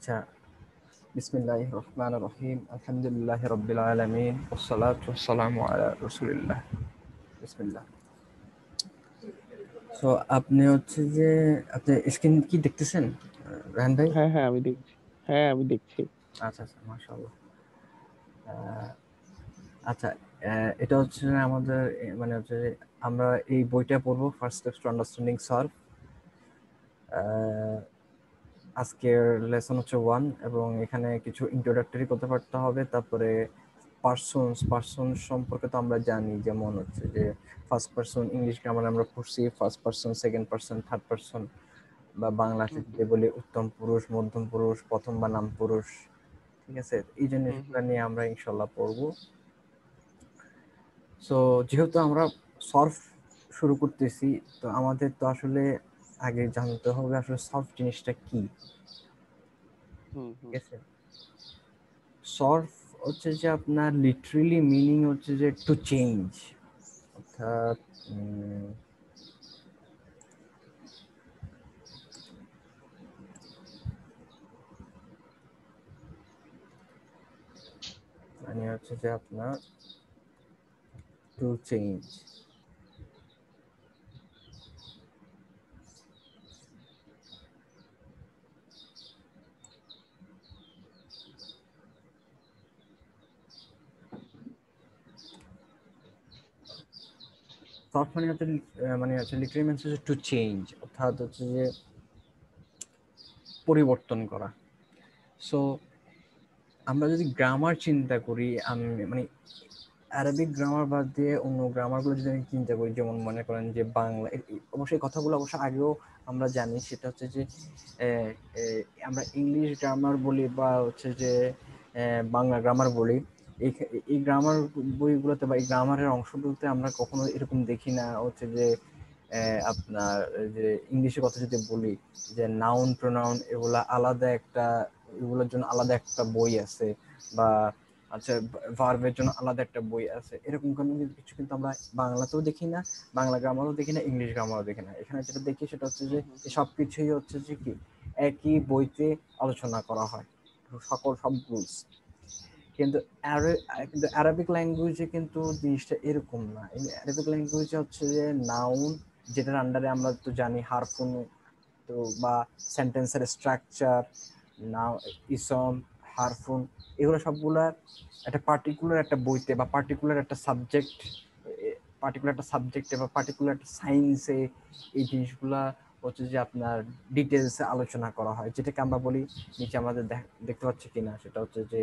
আচ্ছা, বিসমিল্লাহির রহমানির রহিম, আলহামদুলিল্লাহি রাব্বিল আলামিন, ওয়াসসালাতু ওয়াসসালামু আলা রাসূলিল্লাহ। বিসমিল্লাহ। সো আপনি হচ্ছে যে আপনি স্ক্রিন কি দেখতেছেন রাহান ভাই? হ্যাঁ, হ্যাঁ, আমি দেখছি। হ্যাঁ, আমি দেখছি। আচ্ছা আচ্ছা, মাশাআল্লাহ। আচ্ছা, এটা হচ্ছে আমাদের মানে হচ্ছে যে আমরা এই বইটা পড়বো, first steps to understanding solve. আজকের লেসন হচ্ছে 1 এবং এখানে কিছু ইন্ট্রোডাক্টরি কথাবার্তা হবে। তারপরে পার্সন সম্পর্কে তো আমরা জানি, যেমন হচ্ছে যে ফার্স্ট পার্সন ইংলিশ গ্রামার আমরা পড়ছি, first person, second person, third person, বা বাংলাতে হুম, যদি বলি উত্তম পুরুষ, মধ্যম পুরুষ, প্রথম বা নাম পুরুষ। ঠিক আছে, এই হুম, জিনিসগুলো হুম, নিয়ে আমরা ইনশাল্লাহ পড়বো। সো যেহেতু আমরা সলভ শুরু করতেছি, তো আমাদের তো আসলে আগে জানতে হবে আসলে সলভ জিনিসটা কি। হুম, ঠিক হুম। আছে, সলভ হচ্ছে যে আপনার লিটারেলি মিনিং হচ্ছে যে টু চেঞ্জ, অর্থাৎ মানে হচ্ছে যে আপনার টু চেঞ্জ। সলভ মানে হচ্ছে লিটারেলি মিনস হচ্ছে টু চেঞ্জ, অর্থাৎ হচ্ছে যে পরিবর্তন করা। সো আমরা যদি গ্রামার চিন্তা করি, আমি মানে আরবিক গ্রামার বাদ দিয়ে অন্য গ্রামারগুলো যদি আমি চিন্তা করি, যেমন মনে করেন যে বাংলা, অবশ্যই কথাগুলো অবশ্য আগেও আমরা জানি, সেটা হচ্ছে যে আমরা ইংলিশ গ্রামার বলি বা হচ্ছে যে বাংলা গ্রামার বলি। এই এই গ্রামার বইগুলোতে বা এই গ্রামারের অংশগুলোতে আমরা কখনো এরকম দেখি না হচ্ছে যে আপনার যে ইংলিশের কথা যদি বলি, যে নাউন প্রোনাউন এগুলা আলাদা একটা, এগুলোর জন্য আলাদা একটা বই আছে, বা আচ্ছা ভার্বের জন্য আলাদা একটা বই আছে, এরকম কোনো কিছু কিন্তু আমরা বাংলাতেও দেখি না, বাংলা গ্রামারও দেখি না, ইংলিশ গ্রামারও দেখি না। এখানে যেটা দেখি সেটা হচ্ছে যে হুম, হুম, হুম। সবকিছুই হচ্ছে যে কি একই বইতে আলোচনা করা হয়, সব রুলস। কিন্তু কিন্তু আরবিক ল্যাঙ্গুয়েজে কিন্তু জিনিসটা এরকম না। আরবিক ল্যাঙ্গুয়েজে হচ্ছে যে নাউন, যেটার আন্ডারে আমরা তো জানি হারফুন, তো বা সেন্টেন্সের স্ট্রাকচার, নাও ইসম, হারফুন, এগুলো সবগুলা একটা পার্টিকুলার একটা বইতে বা পার্টিকুলার একটা সাবজেক্টে বা পার্টিকুলার একটা সায়েন্সে এই জিনিসগুলা হচ্ছে যে আপনার ডিটেলসে আলোচনা করা হয়, যেটাকে আমরা বলি, নিচে আমাদের দেখতে পাচ্ছি কিনা, সেটা হচ্ছে যে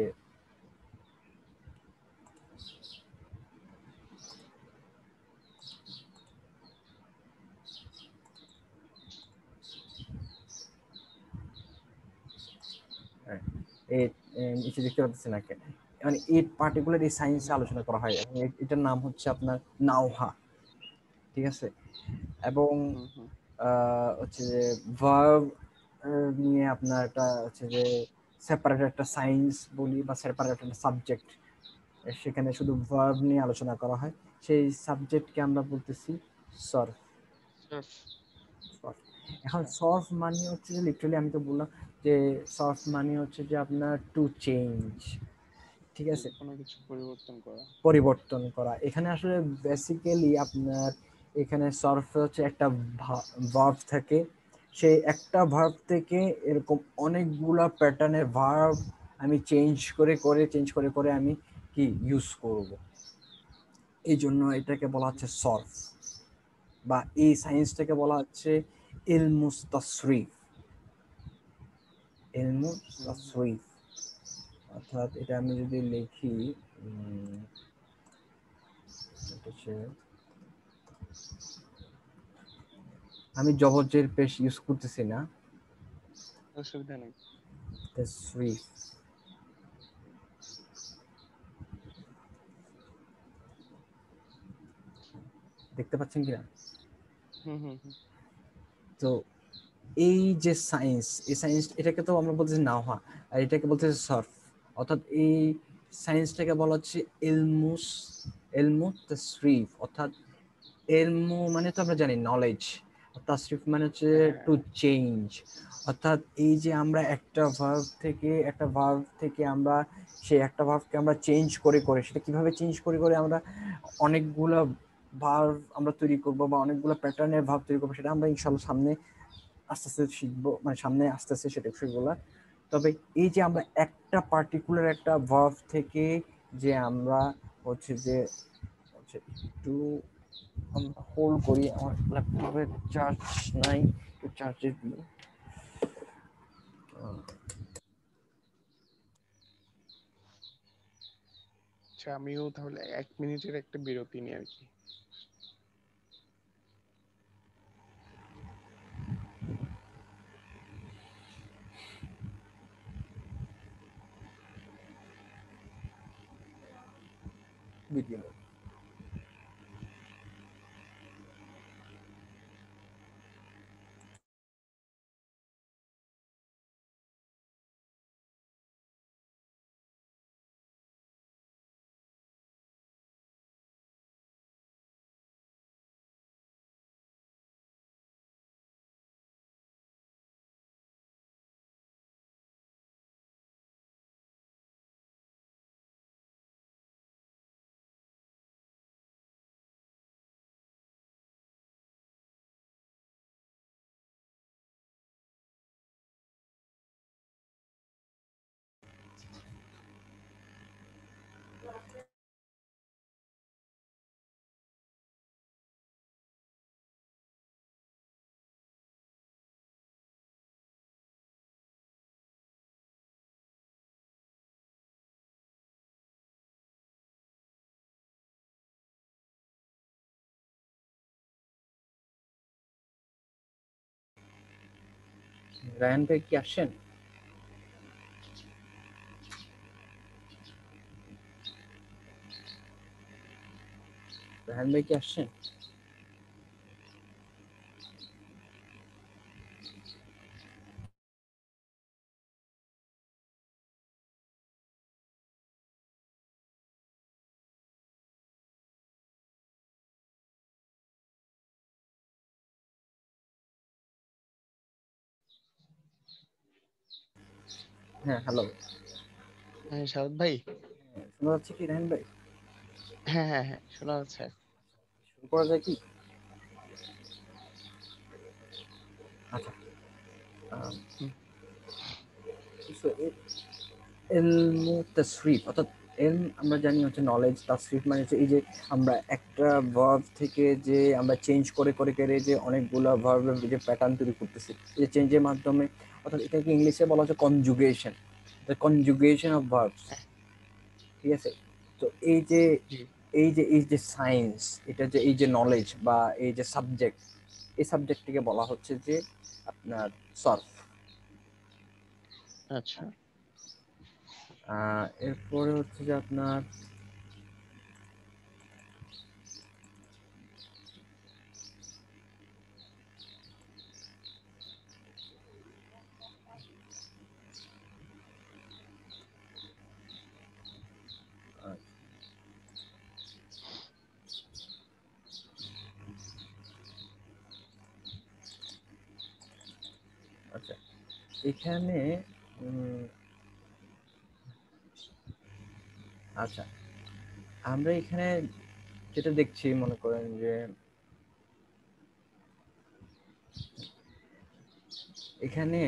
হ্যাঁ, এই নিচে দেখতে পাচ্ছেন না কেন, মানে এই পার্টিকুলার এই সায়েন্সে হুম, আলোচনা করা হয় এবং এটার নাম হচ্ছে আপনার নাওহা। ঠিক আছে, এবং হুম, হুম, হচ্ছে যে ভার্ব নিয়ে আপনার একটা হচ্ছে যে সেপারেট একটা সায়েন্স বলি বা সেপারেট একটা সাবজেক্ট, সেখানে শুধু ভার্ব নিয়ে আলোচনা করা হয়, সেই সাবজেক্টকে আমরা বলতেছি সর্ফ। সার্ফ। এখন আচ্ছা। সর্ফ মানে হচ্ছে যে লিটারালি আমি তো বললাম যে সর্ফ মানে হচ্ছে যে আপনার টু চেঞ্জ। ঠিক হুম, আছে, কোনো কিছু পরিবর্তন করা। পরিবর্তন করা। এখানে আসলে বেসিক্যালি আপনার এখানে সর্ফ হচ্ছে একটা ভার্ব থাকে, সেই একটা ভার্ব থেকে এরকম অনেকগুলা প্যাটার্নের ভার্ব আমি চেঞ্জ করে আমি কি ইউজ করব, এই জন্য এটাকে বলা হচ্ছে সর্ফ, বা এই সায়েন্সটাকে বলা হচ্ছে ইলমুস তাসরিফ। ইলমুস হুম, হুম, তাসরিফ অর্থাৎ এটা আমি যদি লিখি, এটা হচ্ছে, আমি জবরজের পেশ ইউজ করতেছি না, অসুবিধা নেই। তাসরিফ। দেখতে পাচ্ছেন কিনা? হুম, হুম, হুম, তো এই যে সায়েন্স, এই সায়েন্স এটাকে তো আমরা বলতেছি নাওহা, আর এটাকে বলতেছি সর্ফ। অর্থাৎ এই সায়েন্সটাকে বলা হচ্ছে ইলমু তাসরিফ, অর্থাৎ ইলমু মানে তো আমরা জানি নলেজ, তাসরিফ মানে হচ্ছে হ্যাঁ টু চেঞ্জ, অর্থাৎ এই যে আমরা একটা ভার্ব থেকে আমরা সেই একটা ভার্বকে আমরা চেঞ্জ করে করে সেটা কিভাবে চেঞ্জ করে করে আমরা অনেকগুলো ভার্ব আমরা তৈরি করব বা অনেকগুলো প্যাটার্নের ভার্ব তৈরি করবো, সেটা আমরা ইনশাল্লাহ সামনে আস্তে আস্তে শিখবো, মানে সামনে আস্তে আস্তে সেটা শিখবো। তবে এই যে আমরা একটা পার্টিকুলার একটা ভার্ব থেকে যে আমরা হচ্ছে যে একটু হোল্ড করি, আমার ল্যাপটপে চার্জ নাই, একটু চার্জে দিই। আচ্ছা, আমিও তাহলে 1 মিনিটের একটা বিরতি নিই আর কি। ভিডিও রায়হান ভাই কি আসছেন? রায়হান ভাই কি আসছেন? হ্যাঁ, হ্যালো, হ্যাঁ শাহাদ ভাই। শোনা যাচ্ছে কি রায়হান ভাই? হ্যাঁ হ্যাঁ হ্যাঁ, শোনা যাচ্ছে। শুরু করা যায় কি? আচ্ছা, হুম so ইলমু তাসরিফ, অর্থাৎ ইলম আমরা জানি হচ্ছে নলেজ, তাসরিফ মানে হচ্ছে এই যে আমরা একটা ভার্ব থেকে যে আমরা চেঞ্জ করে করে করে যে অনেকগুলো ভার্বের যে প্যাটার্ন তৈরি করতেছি, এই যে চেঞ্জের মাধ্যমে, অর্থাৎ এটাকে ইংলিশে বলা হচ্ছে conjugation, the conjugation of verbs. হ্যাঁ, ঠিক আছে? তো এই যে জি। সায়েন্স, এটা যে এই যে নলেজ বা এই যে সাবজেক্ট, এই সাবজেক্টটিকে বলা হচ্ছে যে আপনার সরফ। আচ্ছা এরপরে হচ্ছে যে আপনার আচ্ছা, এখানে আচ্ছা, আমরা এখানে যেটা দেখছি, মনে করেন যে এখানে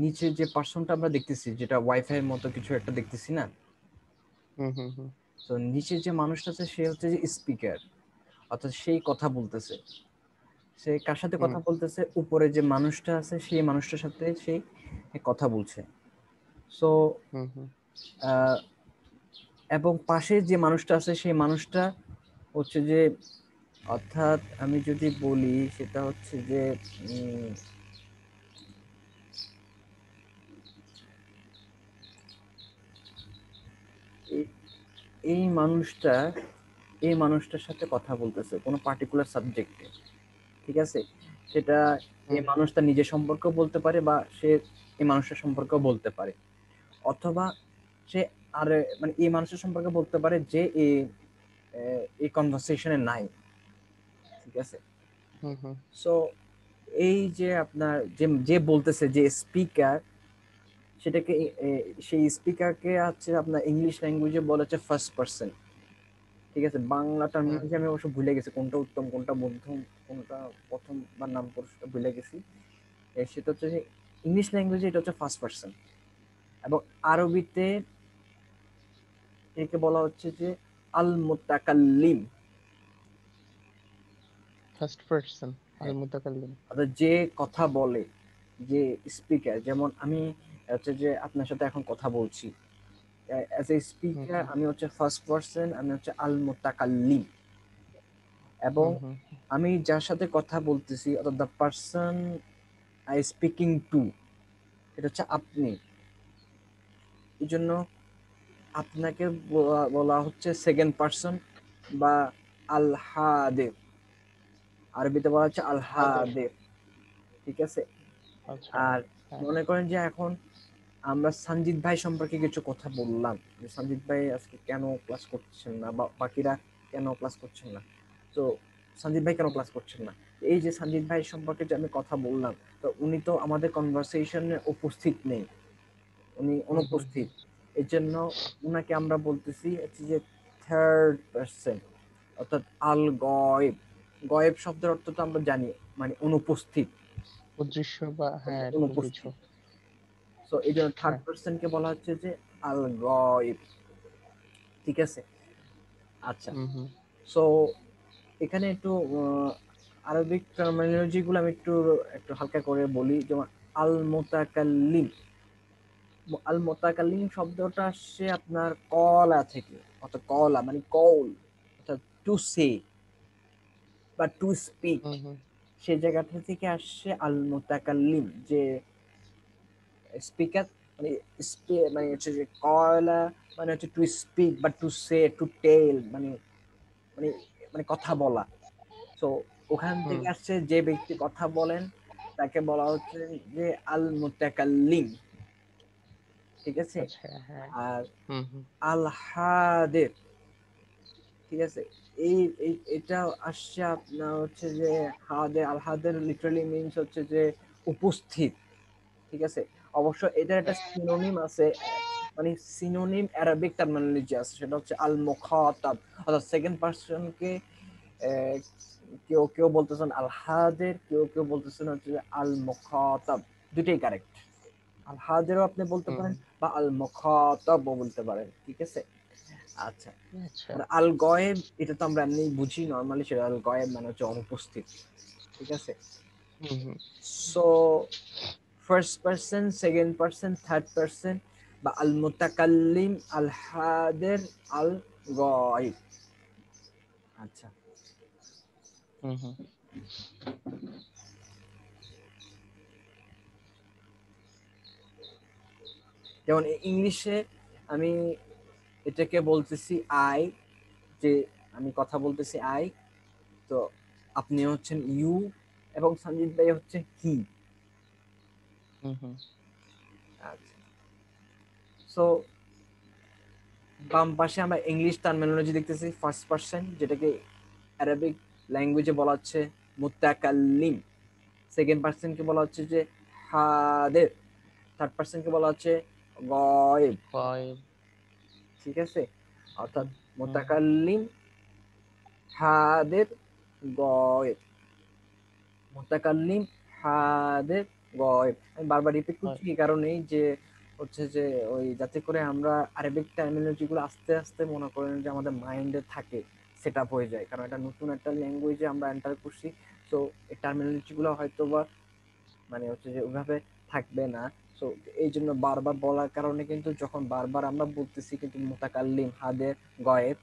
নিচে যে পার্সনটা আমরা দেখতেছি, যেটা ওয়াইফাই এর মতো কিছু একটা দেখতেছি না, হুম হুম হুম তো নিচে যে মানুষটা আছে সে হচ্ছে যে স্পিকার, অর্থাৎ সেই কথা বলতেছে। সে কার সাথে হুম কথা বলতেছে? উপরে যে মানুষটা আছে সেই মানুষটার সাথে সেই কথা বলছে। সো হুম হুম এবং পাশে যে মানুষটা আছে সেই মানুষটা হচ্ছে যে, অর্থাৎ আমি যদি বলি সেটা হচ্ছে যে এই মানুষটা এই মানুষটার সাথে কথা বলতেছে কোনো পার্টিকুলার সাবজেক্টে। ঠিক আছে? সেটা এই হুম মানুষটা নিজের সম্পর্কেও বলতে পারে বা সে এই মানুষটার সম্পর্কেও বলতে পারে, অথবা সে আর মানে এই মানুষের সম্পর্কে বলতে পারে যে এই কনভারসেশনে নাই। ঠিক আছে? হুম হুম সো এই যে আপনার যে যে বলতেছে যে স্পিকার, সেটাকে সেই স্পিকারকে হচ্ছে আপনার ইংলিশ ল্যাঙ্গুয়েজে বলা হচ্ছে ফার্স্ট পার্সন। ঠিক আছে, বাংলা হুম টার্মিনোলজি আমি অবশ্য ভুলে গেছি কোনটা উত্তম কোনটা মধ্যম কোনটা প্রথম বা নাম পুরুষটা ভুলে গেছি। সেটা হচ্ছে যে ইংলিশ ল্যাঙ্গুয়েজে এটা হচ্ছে ফার্স্ট পার্সন, এবং আরবিতে একে বলা হচ্ছে যে আল মুতাকাল্লিম। ফার্স্ট পারসন আল হ্যাঁ, মুতাকাল্লিম। অর্থাৎ যে কথা বলে, যে স্পিকার। যেমন আমি হচ্ছে যে আপনার সাথে এখন কথা বলছি, অ্যাজ এ হুম স্পিকার হুম আমি হচ্ছে ফার্স্ট পার্সন, আমি হচ্ছে আল মুতাকাল্লিম। এবং হুম হুম আমি যার সাথে কথা বলতেছি, অর্থাৎ the person I speaking two, এটা হচ্ছে আপনি। এই জন্য আপনাকে বলা হচ্ছে সেকেন্ড পার্সন বা আল হাদের। আরবিতে বলা হচ্ছে আল হাদের। হাদের। ঠিক আছে। আচ্ছা। আর হ্যাঁ। মনে করেন যে এখন আমরা সঞ্জিত ভাই সম্পর্কে কিছু কথা বললাম, যে সঞ্জিত ভাই আজকে কেন ক্লাস করছেন না, বা বাকিরা কেন ক্লাস করছেন না, তো সঞ্জিত ভাই কেন হুম ক্লাস করছেন না, এই যে সঞ্জিত ভাই সম্পর্কে যে আমি কথা বললাম, তো উনি তো আমাদের কনভারসেশনে উপস্থিত নেই, উনি হুম হুম হুম অনুপস্থিত। এই জন্য উনাকে আমরা বলতেছি হচ্ছে যে থার্ড পার্সন, অর্থাৎ আল গয়েব। গয়েব শব্দের অর্থ তো আমরা জানি, মানে অনুপস্থিত, অদৃশ্য বা হ্যাঁ এরকম কিছু। অনুপস্থিত। সো এই জন্য আচ্ছা। থার্ড পার্সনকে বলা হচ্ছে যে আল গয়েব। ঠিক আছে। আচ্ছা। হুম হুম সো এখানে একটু আরবিক টার্মিনোলজি গুলো আমি একটু একটু হালকা করে বলি। যেমন আল মুতাকাল্লিম, আল মুতাকাল্লিম শব্দটা আসছে আপনার কলা থেকে, অর্থাৎ কলা মানে কল, অর্থাৎ টু সে বা টু স্পিক। হুম হুম সেই জায়গাটা থেকে আসছে আল মুতাকাল্লিম, যে স্পিকার, মানে মানে হচ্ছে যে কলা মানে হচ্ছে টু স্পিক বা টু সে টু টেল, মানে মানে মানে কথা বলা। তো ওখান হুম। থেকে আসছে যে ব্যক্তি কথা বলেন, তাকে বলা হচ্ছে যে আল মুতাকাল্লিম। ঠিক আছে। আচ্ছা। হ্যাঁ। আর হুম হুম আল হাদের, ঠিক আছে, এই এটা আসছে আপনার হচ্ছে যে হাদের। আল হাদের লিটারালি মিনস হচ্ছে যে উপস্থিত। ঠিক আছে। অবশ্য এটার একটা সিনোনিম আছে, মানে সিনোনিম অ্যারাবিক টার্মিনোলজি আছে, সেটা হচ্ছে আল মুখাতাব, অর্থাৎ সেকেন্ড পারসনকে কেউ কেউ বলতেছেন আল হাদের, কেউ কেউ বলতেছেন হচ্ছে যে আল মুখাতাব। দুটেই কারেক্ট, আল হাদেরও আপনি বলতে হুম পারেন হুম। বা আল মুখাতাবও বলতে পারেন। ঠিক আছে। আচ্ছা। আচ্ছা। আর আল গয়েব, এটা তো আমরা এমনি বুঝি নর্মালি, সেটা আল গয়েব মানে হচ্ছে অনুপস্থিত। ঠিক আছে। Hmm hmm so first person, second person, third person বা আল মুতাকাল্লিম, আল হাদের, আল গয়েব। আচ্ছা। হুম হুম যেমন ইংলিশে আমি এটাকে বলতেছি আই, যে আমি কথা বলতেছি আই, তো আপনি হচ্ছেন ইউ, এবং সঞ্জিত ভাই হচ্ছে হি। হুম হুম আচ্ছা। সো বাম পাশে আমরা ইংলিশ টার্মিনোলজি দেখতেছি ফার্স্ট পার্সন, যেটাকে অ্যারাবিক ল্যাঙ্গুয়েজে বলা হচ্ছে মুতাকাল্লিম। সেকেন্ড পার্সনকে বলা হচ্ছে যে হাদের। থার্ড পার্সনকে বলা হচ্ছে গয়েব। কয়েল। ঠিক আছে। অর্থাৎ হুম হুম মুতাকাল্লিম, হাদের, গয়েব। মুতাকাল্লিম, হাদের, গয়েব। আমি বারবার রিপিট হয়। করছি এই কারণেই যে হচ্ছে যে ওই যাতে করে আমরা আরবিক টার্মিনোলজি গুলো আস্তে আস্তে মনে করেন যে আমাদের মাইন্ডে থাকে, সেট আপ হয়ে যায়, কারণ এটা নতুন একটা ল্যাঙ্গুয়েজে আমরা এন্টার করছি। সো এই টার্মিনোলজি গুলো হয়তো বা মানে হচ্ছে যে ওইভাবে থাকবে না। সো এই জন্য বারবার বলার কারণে কিন্তু যখন বারবার আমরা বলতেছি কিন্তু মুতাকাল্লিম, হাদের, গয়েব,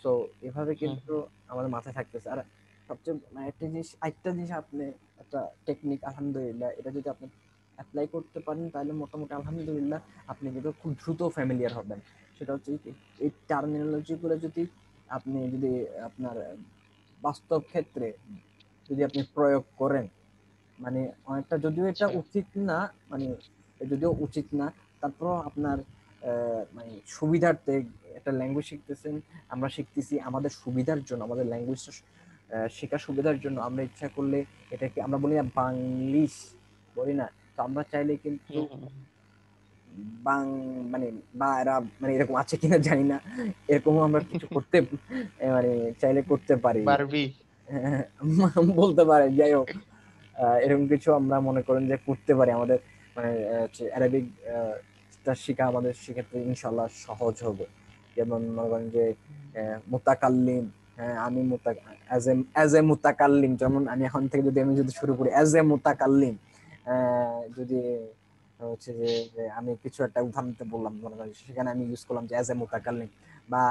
সো এভাবে হুম কিন্তু হুম আমাদের মাথায় থাকতেছে। আর সবচেয়ে একটা জিনিস আপনি, একটা টেকনিক আলহামদুলিল্লাহ, এটা যদি আপনি অ্যাপ্লাই করতে পারেন তাহলে মোটামুটি আলহামদুলিল্লাহ আপনি কিন্তু খুব দ্রুত ফ্যামিলিয়ার হবেন। সেটা হচ্ছে কি, এই টার্মিনোলজি গুলো যদি আপনি যদি আপনার বাস্তব ক্ষেত্রে যদি আপনি প্রয়োগ করেন, মানে অনেকটা, যদিও এটা আচ্ছা। উচিত না, মানে যদিও উচিত না, তারপর আপনার মানে সুবিধার্থে একটা ল্যাঙ্গুয়েজ শিখতেছেন, আমরা শিখতেছি আমাদের সুবিধার জন্য, আমাদের ল্যাঙ্গুয়েজটা শেখার সুবিধার জন্য আমরা ইচ্ছা করলে এটাকে আমরা বলি না বাংলিশ বলি না, তো আমরা চাইলে কিন্তু বাং মানে বা এরা মানে এরকম আছে কিনা জানি না, এরকম আমরা কিছু করতে মানে চাইলে করতে পারি, বারবি। বলতে পারে। যাই হোক, এরকম কিছু আমরা মনে করেন যে করতে পারি আমাদের মানে অ্যারাবিক শেখা আমাদের সেক্ষেত্রে ইনশাল্লাহ সহজ হবে। যেমন মনে করেন যে মুতাকাল্লিম, হ্যাঁ আমি অ্যাজ এ মুতাকাল্লিম, যেমন আমি এখন থেকে যদি আমি যদি শুরু করি অ্যাজ এ মুতাকাল্লিম, যদি হচ্ছে যে আমি কিছু একটা উদাহরণ দিতে বললাম মনে করেন, সেখানে আমি ইউজ করলাম যে অ্যাজ এ মুতাকাল্লিম, বা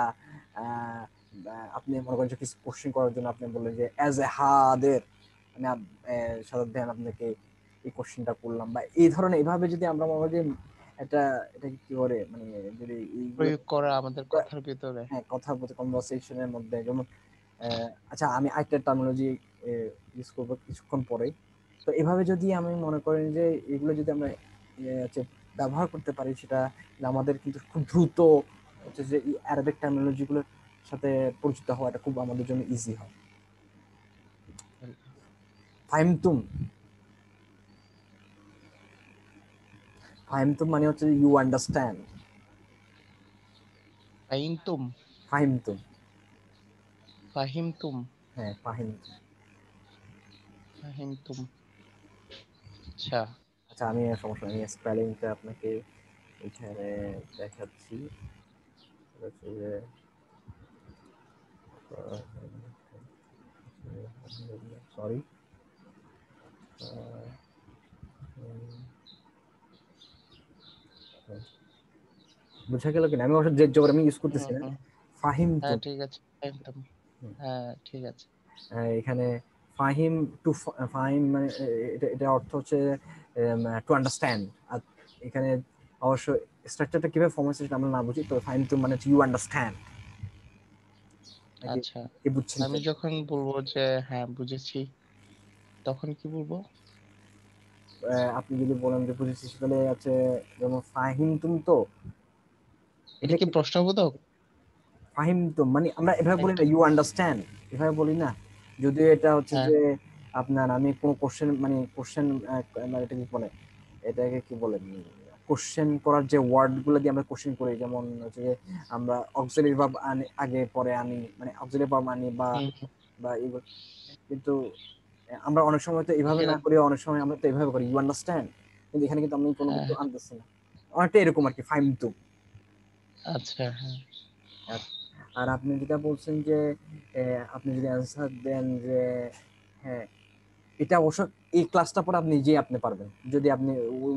আপনি মনে করেন যে কিছু কোশ্চেন করার জন্য আপনি বললেন যে অ্যাজ এ হাদের, মানে সাদা ধ্যান আপনাকে এই কোশ্চেনটা করলাম, বা এই ধরনের এইভাবে যদি আমরা মনে করি এটা এটা কি করে মানে যদি এইগুলো প্রয়োগ করা আমাদের কথার ভিতরে। হ্যাঁ কথার প্রতি কনভারসেশনের মধ্যে, যেমন আচ্ছা আমি আরেকটা টার্মিনোলজি ইউজ করবো কিছুক্ষণ পরে। তো এভাবে যদি আমি মনে করেন যে এগুলো যদি আমরা হচ্ছে ব্যবহার করতে পারি, সেটা আমাদের কিন্তু খুব দ্রুত হচ্ছে যে এই অ্যারাবিক টার্মিনোলজি গুলোর সাথে পরিচিত হওয়াটা খুব আমাদের জন্য ইজি হয়। ফাহিমতুম, ফাহিমতুম মানে হচ্ছে ইউ আন্ডারস্ট্যান্ড। ফাহিমতুম। ফাহিমতুম, ফাহিমতুম। হ্যাঁ ফাহিমতুম। ফাহিমতুম। আচ্ছা। আচ্ছা আমি সমস্যা নেই, স্পেলিংটা আপনাকে এখানে দেখাচ্ছি। হচ্ছে যে সরি, বুঝা গেল কিনা? আমি অবশ্য যে জবর আমি ইউজ করতেছি না, হ্যাঁ ফাহিমতুম। ঠিক আছে, ফাহিমতুম। হ্যাঁ ঠিক আছে। এখানে ফাহিম টু, ফাহিম মানে এটা এটা অর্থ হচ্ছে টু আন্ডারস্ট্যান্ড। আর এখানে অবশ্য স্ট্রাকচারটা কিভাবে ফর্ম হচ্ছে সেটা আমরা না বুঝি, তো ফাহিমতুম মানে ইউ আন্ডারস্ট্যান্ড, নাকি আচ্ছা, কি বুঝছেন আমি কি? যখন বলবো যে হ্যাঁ বুঝেছি, তখন কি বলবো? আপনি যদি বলেন যে বুঝেছি, তাহলে আছে যেমন ফাহিমতুম, তো এটা এটা কি কি প্রশ্নবোধক? ফাহিমতুম মানে আমরা এভাবে বলি না একটু- ইউ আন্ডারস্ট্যান্ড, এভাবে বলি না। যদিও এটা হচ্ছে হ্যাঁ। যে আপনার আমি কোন কোশ্চেন মানে কোশ্চেন মানে এটা কি বলে, এটাকে কি বলে, কোশ্চেন করার যে ওয়ার্ড গুলো দিয়ে আমরা কোশ্চেন করি, যেমন হচ্ছে যে আমরা অক্সিলারি ভার্ব আনি আগে পরে আনি, মানে অক্সিলারি ভার্ব আনি বা হুম, বা এগুলো, কিন্তু আমরা অনেক সময় তো এইভাবে না এখানে। করি, অনেক সময় আমরা তো এইভাবে করি ইউ আন্ডারস্ট্যান্ড, কিন্তু এখানে কিন্তু আমি কোনো হ্যাঁ কিছু হ্যাঁ, আনতেছি না, অনেকটা এরকম আর কি ফাহিমতুম। আচ্ছা হ্যাঁ। আর আর আপনি যেটা বলছেন যে আপনি যদি অ্যান্সার দেন যে হ্যাঁ, এটা অবশ্য এই ক্লাসটা পরে আপনি নিজেই আপনি পারবেন, যদি আপনি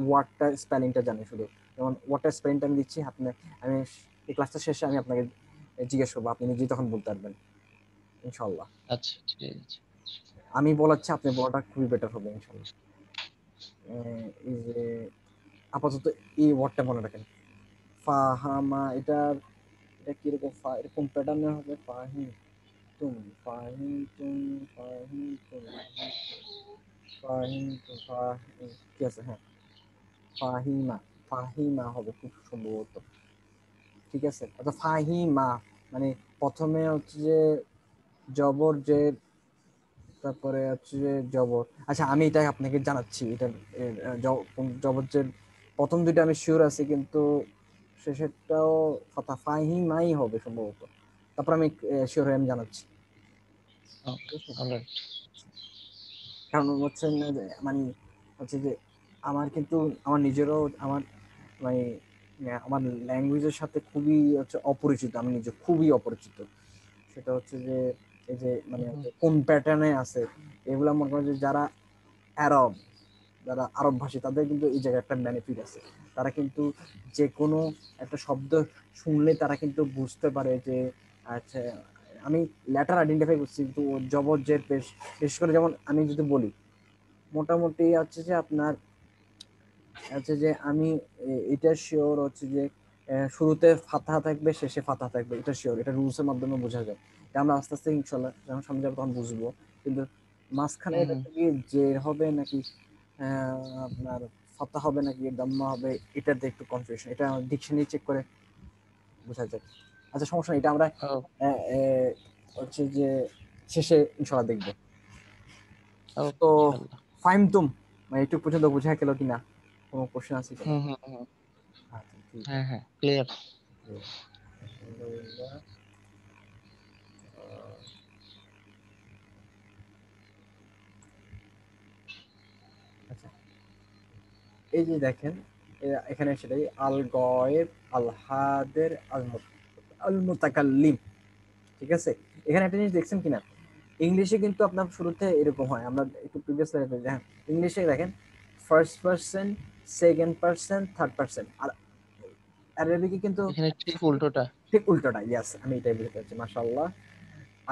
ওয়ার্ডটা স্পেলিংটা জানেন শুধু। যেমন ওয়ার্ডটা স্পেলিংটা আমি দিচ্ছি আপনি, আমি এই ক্লাসটা শেষে আমি আপনাকে জিজ্ঞেস করবো, আপনি নিজেই তখন বলতে পারবেন ইনশাল্লাহ। আচ্ছা ঠিক আছে। আমি বলাচ্ছি, আপনি বলাটা খুবই বেটার হবে ইনশাল্লাহ। এই যে আপাতত এই ওয়ার্ডটা মনে রাখেন, ফাহামা, এটা কিরকম এরকম প্যাটার্নের হবে, ফাহিম তুম, ফাহিম তুম, ফাহিম তুম, ফাহিম তুম, ঠিক আছে হ্যাঁ, ফাহিমা, ফাহিমা হবে খুব সম্ভবত। ঠিক আছে, আচ্ছা ফাহিমা মানে প্রথমে হচ্ছে যে জবর যে, তারপরে হচ্ছে যে জবর, আচ্ছা আমি এটা আপনাকে জানাচ্ছি, এটা জবর যে প্রথম দুইটা আমি শিওর আছি, কিন্তু শেষেরটাও ফাতা ফাহিমাই হবে সম্ভবত। তারপর আমি শিওর হয়ে আমি জানাচ্ছি, ওকে, ঠিক আছে? অলরাইট। কারণ হচ্ছে না যে মানে হচ্ছে যে আমার কিন্তু আমার নিজেরও আমার মানে আমার ল্যাঙ্গুয়েজের সাথে খুবই হচ্ছে অপরিচিত, আমি নিজে খুবই অপরিচিত। সেটা হচ্ছে যে এই যে মানে কোন প্যাটার্নে আছে এগুলা মনে করেন যে যারা আরব, যারা আরব ভাষী তাদের কিন্তু এই জায়গায় একটা বেনিফিট আছে, তারা কিন্তু যে কোনো একটা শব্দ শুনলে তারা কিন্তু বুঝতে পারে যে আচ্ছা আমি লেটার আইডেন্টিফাই করছি, কিন্তু জবর জের পেশ, বিশেষ করে যেমন আমি যদি বলি মোটামুটি হচ্ছে যে আপনার হচ্ছে যে আমি এটা শিওর হচ্ছে যে শুরুতে ফাতা থাকবে শেষে ফাতা থাকবে, এটা শিওর, এটা রুলসের মাধ্যমে বোঝা যায়। এটা আমরা আস্তে আস্তে ইনশাল্লাহ যখন সামনে যাবো তখন বুঝবো, কিন্তু মাঝখানে এটা কি যে হবে নাকি আপনার ফাতা হবে নাকি দাম্মা হবে, এটাতে একটু কনফিউশন, এটা ডিকশনারি চেক করে বোঝা যায়। আচ্ছা সমস্যা নেই, এটা আমরা হচ্ছে যে শেষে ইনশাআল্লাহ দেখবো। ওকে তো ইনশাআল্লাহ। ফাহিমতুম, মানে একটু পর্যন্ত বোঝা গেল কিনা, কোনো কোশ্চেন আছে কিনা? হুম হুম হুম। আচ্ছা ঠিক হ্যাঁ আছে। হ্যাঁ ক্লিয়ার। আলহামদুলিল্লাহ। আচ্ছা, এই যে দেখেন এখানে সেটাই আল গয়েব, আল হাদের, আল মুতাকাল্লিম, ঠিক আছে। এখানে একটা জিনিস দেখছেন কিনা, ইংলিশে কিন্তু আপনার শুরুতে এরকম হয়, আমরা একটু প্রিভিয়াস হ্যাঁ, ইংলিশে দেখেন first person, second person, third person, আর আরবিকে কিন্তু এখানে ঠিক উল্টোটা। ঠিক উল্টোটা। ইয়াস, আমি এটাই বুঝতে পারছি, মাশাআল্লাহ।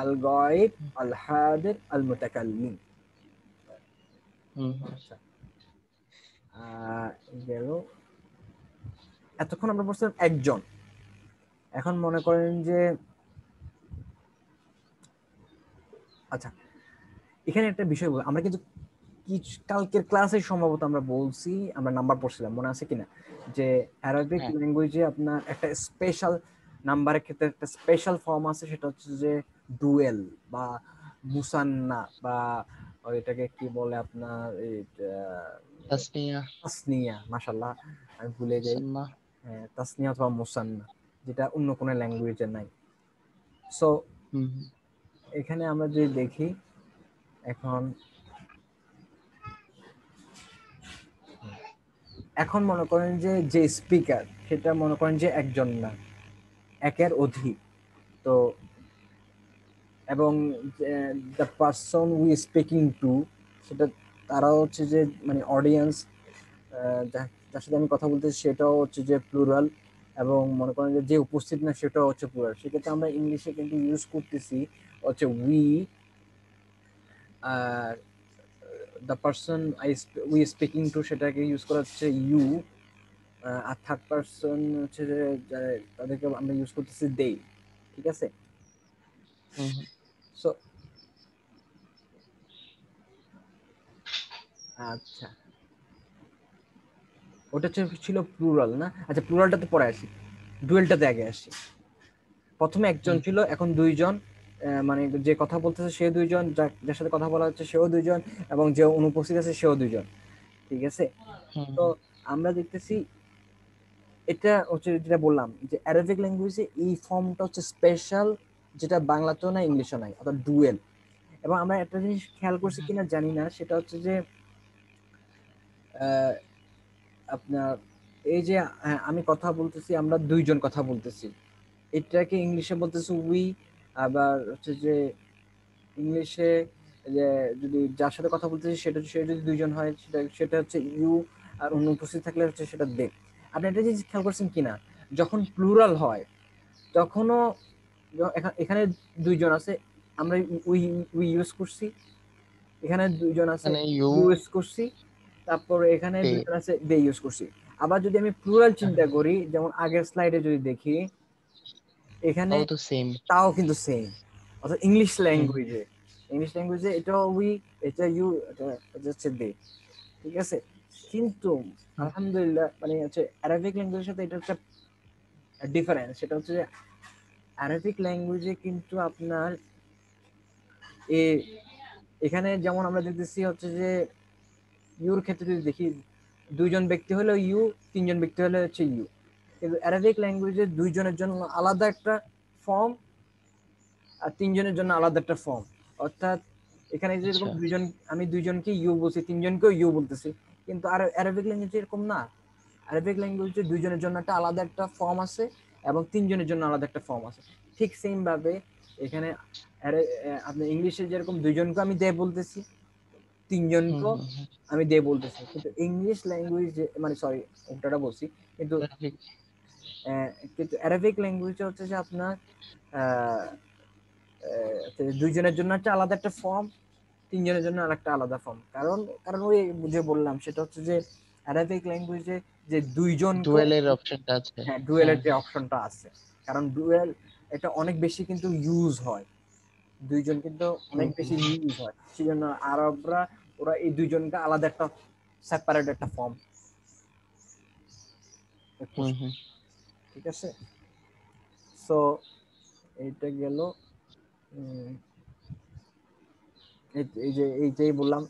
আল গায়েব, আল হাদির, আল মুতাকাল্লিম। হুম হুম। আচ্ছা, গেল। এতক্ষণ আমরা বলছিলাম একজন, এখন মনে করেন যে আচ্ছা, এখানে একটা বিষয় আমরা কিন্তু কালকের ক্লাসে সম্ভবত আমরা বলছি, আমরা নাম্বার পড়ছিলাম, মনে আছে কিনা, যে অ্যারাবিক হ্যাঁ ল্যাঙ্গুয়েজে আপনার একটা স্পেশাল নাম্বারের ক্ষেত্রে একটা স্পেশাল ফর্ম আছে, সেটা হচ্ছে যে ডুয়েল বা মুসান্না বা এটাকে কি বলে আপনার এই তাসনিয়া তাসনিয়া, মাশাআল্লাহ আমি ভুলে যাই। মুসান্না। হ্যাঁ, তাসনিয়া অথবা মুসান্না, যেটা অন্য কোনো ল্যাঙ্গুয়েজে নাই। সো হুম হুম। এখানে আমরা যদি দেখি, এখন এখন মনে করেন যে যে স্পিকার, সেটা মনে করেন যে একজন না, একের অধিক। তো এবং the person we speaking two, সেটা তারা হচ্ছে যে মানে অডিয়েন্স, যার সাথে আমি কথা বলতেছি সেটাও হচ্ছে যে প্লুরাল, এবং মনে করেন যে যে উপস্থিত না সেটাও হচ্ছে প্লুরাল। সেক্ষেত্রে আমরা ইংলিশে কিন্তু ইউজ করতেছি হচ্ছে we, R the person we speaking two সেটাকে ইউজ করা হচ্ছে ইউ, আর থার্ড পারসন হচ্ছে যে তাদেরকে আমরা ইউজ করতেছি দে, ঠিক আছে। Hmm hmm. সো আচ্ছা, ওটা ছিল প্লুরাল না? আচ্ছা, প্লুরালটাতে পরে আসি, ডুয়েলটাতে আগে আসি। প্রথমে একজন হুম ছিল, এখন দুইজন, মানে যে কথা বলতেছে সে দুইজন, যার সাথে কথা বলা হচ্ছে সেও দুইজন, এবং যে অনুপস্থিত আছে সেও দুইজন, ঠিক আছে। হুম তো হুম। আমরা দেখতেছি, এটা হচ্ছে যেটা বললাম যে অ্যারাবিক ল্যাঙ্গুয়েজে এই ফর্মটা হচ্ছে স্পেশাল, যেটা বাংলাতেও নাই ইংলিশও নাই, অর্থাৎ ডুয়েল। এবং আমরা একটা জিনিস খেয়াল করছি কিনা জানি না, সেটা হচ্ছে যে আহ, আপনার এই যে আমি কথা বলতেছি, আমরা দুইজন কথা বলতেছি, এটাকে ইংলিশে বলতেছে উই। আবার হচ্ছে যে ইংলিশে যে যদি যার সাথে কথা বলতেছি সেটা সে যদি দুইজন হয়, সেটা সেটা হচ্ছে ইউ, আর অনুপস্থিত থাকলে হচ্ছে সেটা দে। আপনি একটা জিনিস খেয়াল করছেন কিনা, যখন প্লুরাল হয় তখনও এখানে দুইজন আছে, আমরা উই উই ইউজ করছি, এখানে দুইজন আছে মানে ইউ ইউএস করছি, তারপর এখানে তে। দুইজন আছে দে ইউজ করছি। আবার যদি আমি প্লুরাল চিন্তা করি, যেমন আগের স্লাইডে যদি দেখি, এখানে তাও তো সেম। তাও কিন্তু সেম, অর্থাৎ ইংলিশ হুম ল্যাঙ্গুয়েজে, ইংলিশ ল্যাঙ্গুয়েজে এটা উই, এটা ইউ, এটা হচ্ছে দে, ঠিক আছে। কিন্তু হুম আলহামদুলিল্লাহ, মানে হচ্ছে অ্যারাবিক ল্যাঙ্গুয়েজের সাথে এটা একটা ডিফারেন্স, সেটা হচ্ছে যে অ্যারাবিক ল্যাঙ্গুয়েজে কিন্তু আপনার এ এখানে যেমন আমরা দেখতেছি হচ্ছে যে ইউর ক্ষেত্রে যদি দেখি, দুইজন ব্যক্তি হলো ইউ, তিনজন ব্যক্তি হলে হচ্ছে ইউ। কিন্তু অ্যারাবিক ল্যাঙ্গুয়েজে দুইজনের জন্য আলাদা একটা ফর্ম, আর তিনজনের জন্য আলাদা একটা ফর্ম। অর্থাৎ এখানে যেরকম আচ্ছা। দুইজন, আমি দুইজনকে ইউ বলছি, তিনজনকেও ইউ বলতেছি, কিন্তু আর অ্যারাবিক ল্যাঙ্গুয়েজে এরকম না। অ্যারাবিক ল্যাঙ্গুয়েজে দুইজনের জন্য একটা আলাদা একটা ফর্ম আছে, এবং তিনজনের জন্য আলাদা একটা ফর্ম আছে। ঠিক সেম ভাবে এখানে আপনি ইংলিশে যেরকম দুইজনকে আমি দে বলতেছি, হুম তিনজনকেও হুম হুম। আমি দে বলতেছি, কিন্তু ইংলিশ ল্যাঙ্গুয়েজ, মানে সরি উল্টাটা বলছি, কিন্তু ট্রাফিক। কিন্তু অ্যারাবিক ল্যাঙ্গুয়েজে হচ্ছে যে আপনার আহ, দুইজনের জন্য একটা আলাদা একটা ফর্ম, তিনজনের জন্য আরেকটা আলাদা ফর্ম। কারণ কারণ ওই যে বললাম, সেটা হচ্ছে যে অ্যারাবিক ল্যাঙ্গুয়েজে যে দুইজনকে, ডুয়েলের অপশনটা আছে। হ্যাঁ হ্যাঁ ডুয়েলের যে হ্যাঁ। অপশনটা আছে, কারণ ডুয়েল এটা অনেক বেশি কিন্তু ইউজ হয়, দুইজন কিন্তু অনেক হুম হুম বেশি ইউজ হয়, সেই জন্য আরবরা ওরা এই দুইজনকে আলাদা একটা সেপারেট একটা ফর্ম, হুম হুম। ঠিক আছে। সো এইটা গেল। উম, এই যে এইটাই বললাম,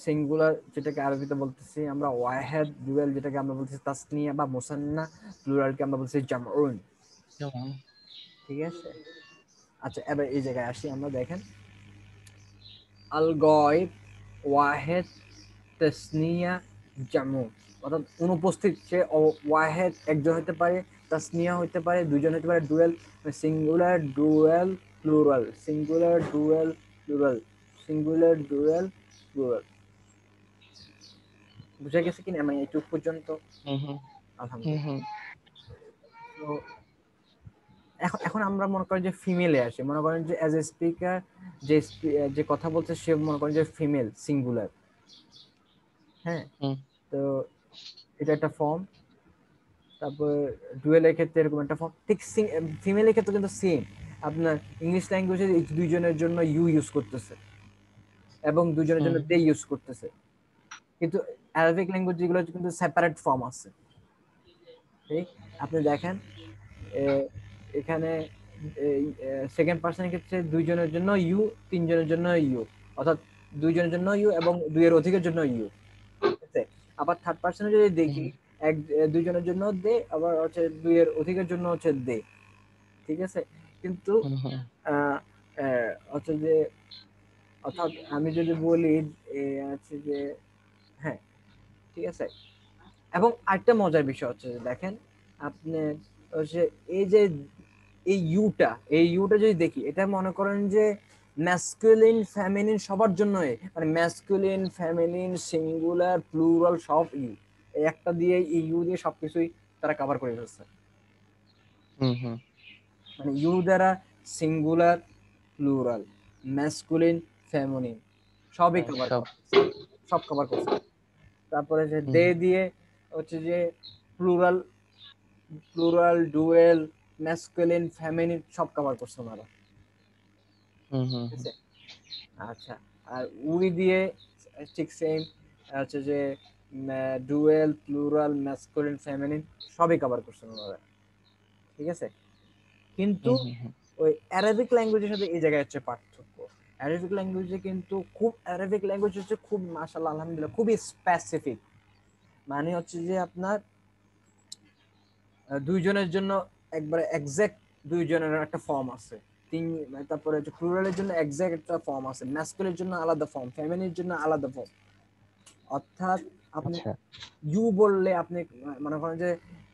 সিঙ্গুলার যেটাকে আরবিতে বলতেছি আমরা ওয়াহেদ, ডুয়েল যেটাকে আমরা বলতেছি তাসনিয়া বা মুসান্না, প্লুরালকে আমরা বলতেছি জামউন। ঠিক আছে, আচ্ছা এবার এই জায়গায় আসি আমরা। দেখেন আল গয়েব, ওয়াহেদ, তাসনিয়া, জামু, অর্থাৎ অনুপস্থিত সে ওয়াহেদ একজন হতে পারে, তাসনিয়া হতে পারে দুইজন হতে পারে, dual singular, dual, plural, singular, dual, plural, singular, dual, plural. বুঝা গেছে কিনা আমি এইটুক পর্যন্ত? আলহামদুলিল্লাহ। তো এখন এখন আমরা মনে করি যে ফিমেলে আসি, মনে করেন যে অ্যাজ এ স্পিকার যে যে কথা বলছে সে মনে করেন যে ফিমেল সিঙ্গুলার। হ্যাঁ, তো এটা একটা ফর্ম। তারপর ডুয়েলের ক্ষেত্রে এরকম একটা ফর্ম। ঠিক ফিমেলের ক্ষেত্রে কিন্তু সেম, আপনার ইংলিশ ল্যাঙ্গুয়েজে দুইজনের জন্য ইউ ইউজ করতেছে এবং দুজনের জন্য দে ইউজ করতেছে, কিন্তু অ্যারাবিক ল্যাঙ্গুয়েজ যেগুলো কিন্তু সেপারেট ফর্ম আছে। ঠিক, আপনি দেখেন এখানে সেকেন্ড পার্সনের ক্ষেত্রে দুইজনের জন্য ইউ, তিনজনের জন্য ইউ, অর্থাৎ দুইজনের জন্য ইউ এবং দুইয়ের অধিকের জন্য ইউ। ঠিক আছে, আবার থার্ড পার্সনে যদি দেখি দুইজনের জন্য দে, আবার হচ্ছে দুইয়ের অধিকের জন্য হচ্ছে দে। ঠিক আছে, কিন্তু হচ্ছে যে অর্থাৎ আমি যদি বলি আছে যে হ্যাঁ, ঠিক আছে। এবং আরেকটা মজার বিষয় হচ্ছে যে দেখেন আপনি হচ্ছে এই যে এই ইউটা যদি দেখি, এটা মনে করেন যে ম্যাসকুলিন ফেমিনিন সবার জন্য, মানে ম্যাসকুলিন ফেমিনিন সিঙ্গুলার প্লুরাল সব ইউ, এই একটা দিয়ে ইউ দিয়ে সবকিছুই তারা কভার করে ফেলছে। মানে ইউ দ্বারা সিঙ্গুলার, প্লুরাল, ম্যাসকুলিন, ফেমিনিন সবই কভার করছে, সব কভার করছে। তারপরে যে দে দিয়ে হচ্ছে যে plural, plural, dual, masculine, feminine সব কভার করছে ওনারা। ঠিক আছে, আচ্ছা। আর উই দিয়ে ঠিক সেম, হচ্ছে যে ডুয়েল, প্লুরাল, ম্যাসকুলিন, ফেমিনিন সবই কভার করছেন ওনারা। ঠিক আছে, কিন্তু ওই অ্যারাবিক ল্যাঙ্গুয়েজের সাথে এই জায়গায় হচ্ছে পার্থক্য। অ্যারাবিক ল্যাঙ্গুয়েজে কিন্তু অ্যারাবিক ল্যাঙ্গুয়েজ হচ্ছে খুব মাশাআল্লাহ আলহামদুলিল্লাহ খুবই স্পেসিফিক। মানে হচ্ছে যে আপনার দুইজনের জন্য একবারে এক্সাক্ট দুইজনের একটা ফর্ম আছে, তারপরে হচ্ছে প্লুরালের জন্য এক্সাক্ট একটা ফর্ম আছে, ম্যাসকুলিনের জন্য আলাদা ফর্ম, ফেমিনিনের জন্য আলাদা ফর্ম। অর্থাৎ আপনি ইউ বললে আপনি মনে করেন যে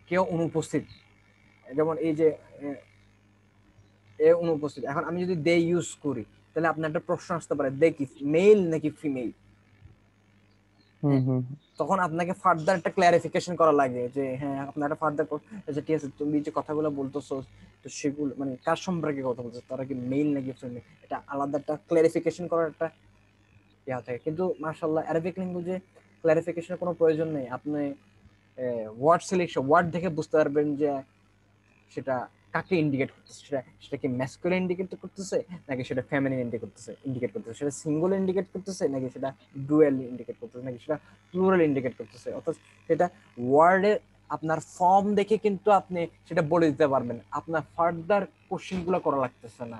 কেউ অনুপস্থিত, যেমন এই যে অনুপস্থিত। এখন আমি যদি দে ইউজ করি তাহলে আপনার একটা প্রশ্ন আসতে পারে দে কি মেল নাকি ফিমেল। তখন আপনাকে ফার্দার একটা ক্লারিফিকেশন করা লাগে যে হ্যাঁ আপনার একটা ফার্দার, ঠিক আছে তুমি যে কথাগুলো বলতেছো তো সেগুলো মানে কার সম্পর্কে কথা বলছো, তারা কি মেল নাকি ফিমেল, এটা আলাদা একটা ক্লারিফিকেশন করার একটা ইয়া থাকে। কিন্তু মাশাআল্লাহ অ্যারাবিক ল্যাঙ্গুয়েজে ক্লারিফিকেশনের কোনো প্রয়োজন নেই। আপনি ওয়ার্ড সিলেকশন, ওয়ার্ড দেখে বুঝতে পারবেন যে সেটা কাকে ইন্ডিকেট করতেছে, সেটা কি ম্যাসকুলিন ইন্ডিকেট করতেছে নাকি সেটা ফেমিনিন ইন্ডিকেট করতেছে, সেটা সিঙ্গল ইন্ডিকেট করতেছে নাকি সেটা ডুয়েল ইন্ডিকেট করতেছে নাকি সেটা প্লুরাল ইন্ডিকেট করতেছে। অর্থাৎ সেটা ওয়ার্ডে আপনার ফর্ম দেখে কিন্তু আপনি সেটা বলে দিতে পারবেন, আপনার ফার্দার কোশ্চেন গুলো করা লাগতেছে না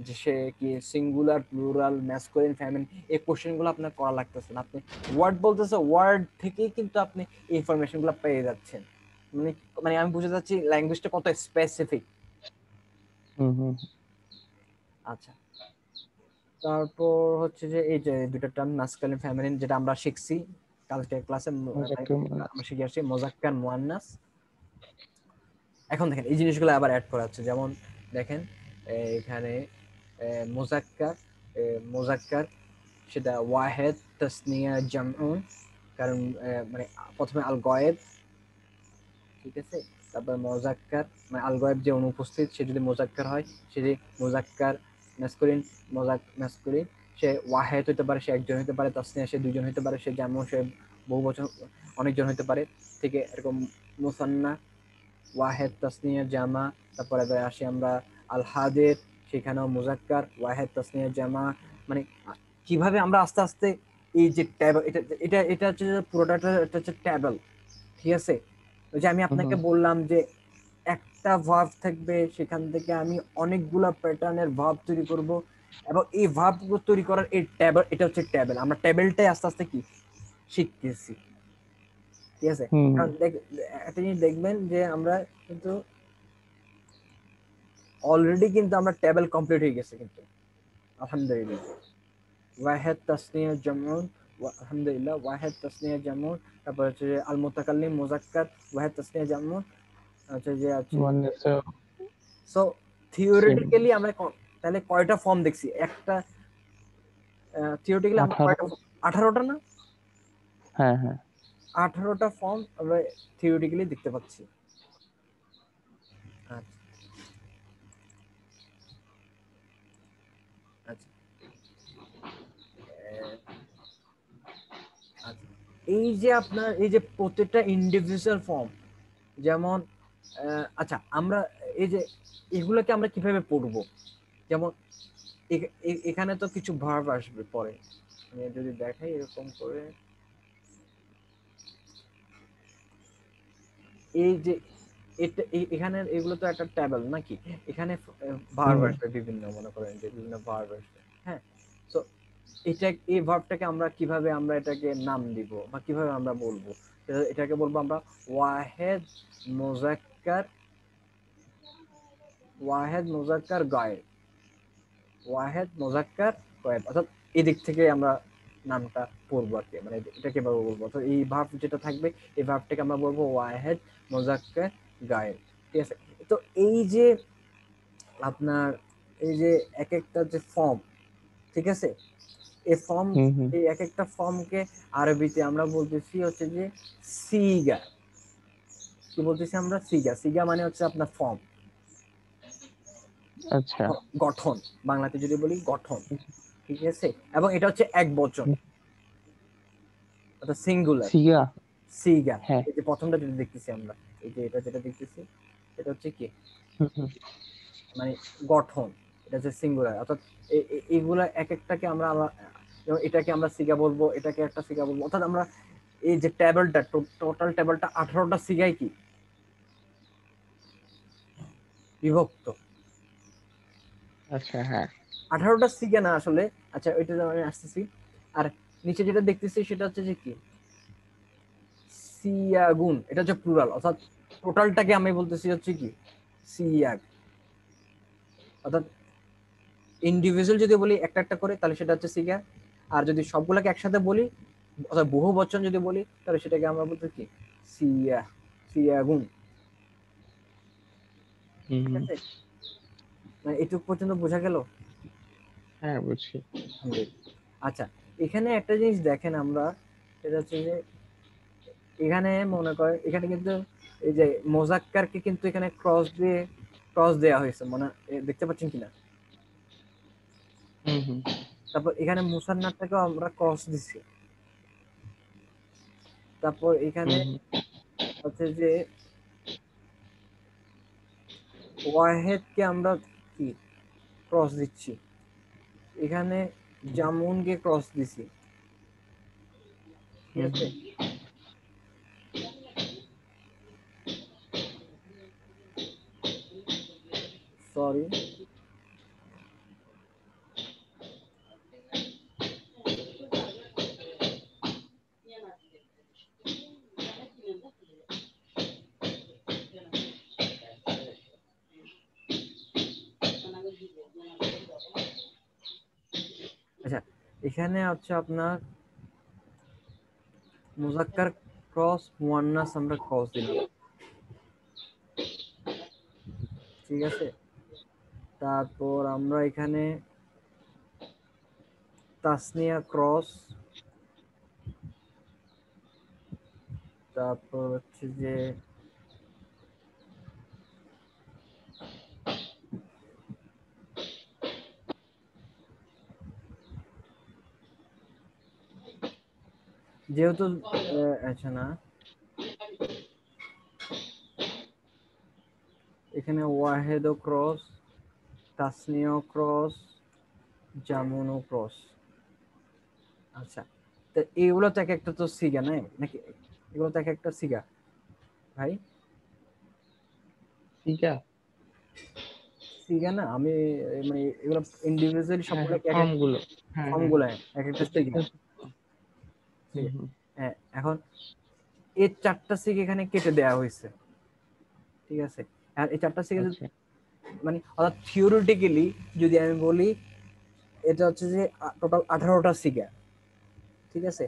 যে সে কি সিঙ্গুলার, প্লুরাল, ম্যাসকুলিন, ফেমিনিন, এই কোশ্চেন গুলো আপনার করা লাগতেছে না। আপনি ওয়ার্ড বলতেছে, ওয়ার্ড থেকেই কিন্তু আপনি ইনফরমেশন গুলো পেয়ে যাচ্ছেন। মানে মানে আমি বুঝতে চাচ্ছি ল্যাঙ্গুয়েজটা কত স্পেসিফিক। আচ্ছা, তারপর হচ্ছে যে এই যে দুটো টার্ম মাসকুলিন ফেমিনিন যেটা আমরা শিখছি কালকে ক্লাসে, আমরা শিখে আসছি মুযাক্কার মুয়ান্নাস। এখন দেখেন এই জিনিসগুলো আবার অ্যাড করা হচ্ছে, যেমন দেখেন এখানে মুযাক্কার, মুযাক্কার সেটা ওয়াহেদ, তাসনিয়া, জামউ, কারণ মানে প্রথমে আল গয়েব, ঠিক আছে, তারপর মুযাক্কার মানে আল গায়েব যে অনুপস্থিত সে যদি মুযাক্কার হয়, সে যে মুযাক্কার মাসকুলিন, মাসকুলিন সে ওয়াহেদ হতে পারে, সে একজন হতে পারে, তাসনিয়া সে দুইজন হতে পারে, সে জামু সে বহু বচন অনেকজন হতে পারে। ঠিক এরকম মুসান্না, ওয়াহেদ, তাসনিয়া, জামা। তারপরে আসি আমরা আল হাদির, সেখানেও মুযাক্কার, ওয়াহেদ, তাসনিয়া, জামা। মানে কিভাবে আমরা আস্তে আস্তে এই যে ট্যাবল, এটা এটা এটা হচ্ছে পুরোটা এটা হচ্ছে ট্যাবল। ঠিক আছে, ওই যে আমি আপনাকে বললাম যে একটা ভার্ব থাকবে, সেখান থেকে আমি অনেকগুলা প্যাটার্নের ভার্ব তৈরি করব, এবং এই ভার্বগুলো তৈরি করার এই টেবল, এটা হচ্ছে টেবল। আমরা টেবলটাই আস্তে আস্তে কি শিখতেছি, ঠিক আছে? কারণ একটা জিনিস দেখবেন যে আমরা কিন্তু অলরেডি কিন্তু আমরা টেবল কমপ্লিট হয়ে গেছে কিন্তু, আলহামদুলিল্লাহ। ওয়াহেদ তাসনিয়া জামউন, আলহামদুলিল্লাহ, ওয়াহেদ তাসনিয়া জামউন, তারপর হচ্ছে যে আল মুতাকাল্লিম মুজাক্কার, ওয়াহেদ তাসনিয়া জামউন, হচ্ছে যে আছে। সো থিওরিটিক্যালি আমরা তাহলে কয়টা ফর্ম দেখছি? একটা থিওরিটিক্যালি আমরা কয়টা, 18টা না? হ্যাঁ হ্যাঁ, 18টা ফর্ম আমরা থিওরিটিক্যালি দেখতে পাচ্ছি। আচ্ছা আচ্ছা আচ্ছা, এই যে আপনার এই যে প্রত্যেকটা ইন্ডিভিজুয়াল ফর্ম, যেমন আচ্ছা আমরা এই যে এগুলোকে আমরা কিভাবে পড়বো? যেমন এখানে তো কিছু ভার্ব আসবে পরে, আমি যদি দেখাই এরকম করে, এই যে এটা এখানে এগুলো তো একটা টেবল নাকি, এখানে ভার্ব আসবে বিভিন্ন, মনে করেন যে বিভিন্ন ভার্ব আসবে, হ্যাঁ। তো এটা, এই ভার্বটাকে আমরা কিভাবে আমরা এটাকে নাম দিব বা কিভাবে আমরা বলবো? এটাকে বলবো আমরা ওয়াহেদ মুজাক্কার, ওয়াহেদ মুজাক্কার গায়েব, ওয়াহেদ মুজাক্কার গায়েব, অর্থাৎ এই দিক থেকে আমরা নামটা পড়বো আর কি, মানে এটা কিভাবে বলবো, অর্থাৎ এই ভার্ব যেটা থাকবে এই ভার্বটাকে আমরা বলবো ওয়াহেদ মুজাক্কার গায়েব, ঠিক আছে? তো এই যে আপনার এই যে এক একটা যে ফর্ম, ঠিক আছে, এই ফর্ম, এই এক একটা ফর্মকে আরবিতে আমরা বলতেছি হচ্ছে যে সিগা। কি বলতেছি আমরা? সিগা। সিগা মানে হচ্ছে আপনার ফর্ম, আচ্ছা, গঠন, বাংলাতে যদি বলি গঠন, ঠিক আছে? এবং এটা হচ্ছে এক বচন, অর্থাৎ সিঙ্গুলার। সিগা, সিগা, হ্যাঁ, এই যে প্রথমটা যেটা দেখতেছি আমরা, এই যে এটা যেটা দেখতেছি, এটা হচ্ছে কি মানে গঠন, এটা হচ্ছে সিঙ্গুলার, অর্থাৎ এইগুলা এক একটাকে আমরা এটাকে আমরা সিগা বলবো, এটাকে একটা সিগা বলবো, অর্থাৎ আমরা এই যে টেবলটা, টোটাল টেবলটা 18টা সিগাই কি বিভক্ত। আচ্ছা, হ্যাঁ, 18টা সিগা না আসলে, আচ্ছা ওইটা আমি আসতেছি। আর নিচে যেটা দেখতেছি সেটা হচ্ছে যে কি সিয়াগুন, এটা হচ্ছে প্লুরাল, অর্থাৎ টোটালটাকে আমি বলতেছি হচ্ছে কি সিয়াগ, অর্থাৎ ইন্ডিভিজুয়াল যদি বলি একটা একটা করে তাহলে সেটা হচ্ছে সিগা, আর যদি সবগুলোকে একসাথে বলি অর্থাৎ বহু বচন যদি বলি তাহলে সেটাকে আমরা বলতে কি সিয়া, সিয়াগুন, ঠিক আছে? মানে এটুকু পর্যন্ত বোঝা গেল? হ্যাঁ বুঝছি। আচ্ছা, এখানে একটা জিনিস দেখেন আমরা, সেটা হচ্ছে যে এখানে মনে করে এখানে কিন্তু এই যে মোজাক্কারকে কিন্তু এখানে ক্রস দেওয়া হয়েছে, মানে দেখতে পাচ্ছেন কিনা? তারপর এখানে মুসান্নাটাকেও আমরা ক্রস দিছি, তারপর এখানে হচ্ছে যে ওয়াহেদকে আমরা কি ক্রস দিচ্ছি, এখানে জামুনকে ক্রস দিছি, ঠিক আছে? সরি, আচ্ছা এখানে হচ্ছে আপনার মুজাক্কার ক্রস মুয়ান্নাস আমরা ক্রস দিলাম, ঠিক আছে? তারপর আমরা এখানে তাসনিয়া ক্রস, তারপর হচ্ছে যে যেহেতু আচ্ছা না, এখানে Wahed cross, Tasnia cross, jamun cross, আচ্ছা। তো এগুলো তো এক একটা তো সিগা নাই নাকি, এগুলো তো এক একটা সিগা ভাই, সিগা, সিগা না, আমি মানে এগুলো ইন্ডিভিজুয়ালি হ্যাঁ সবগুলো হ্যাঁ, এক এক ফর্মগুলো। হ্যাঁ হ্যাঁ, ফর্মগুলো এক একটা সিগা। প্রত্যেকটা। হুম সিগা। হুম। হ্যাঁ, এখন এই 4টা সিগা এখানে কেটে দেওয়া হয়েছে, ঠিক আছে। আর এই 4টা সিগা আচ্ছা। মানে অর্থাৎ থিওরিটিক্যালি যদি আমি বলি, এটা হচ্ছে যে টোটাল 18টা সিগা, ঠিক আছে।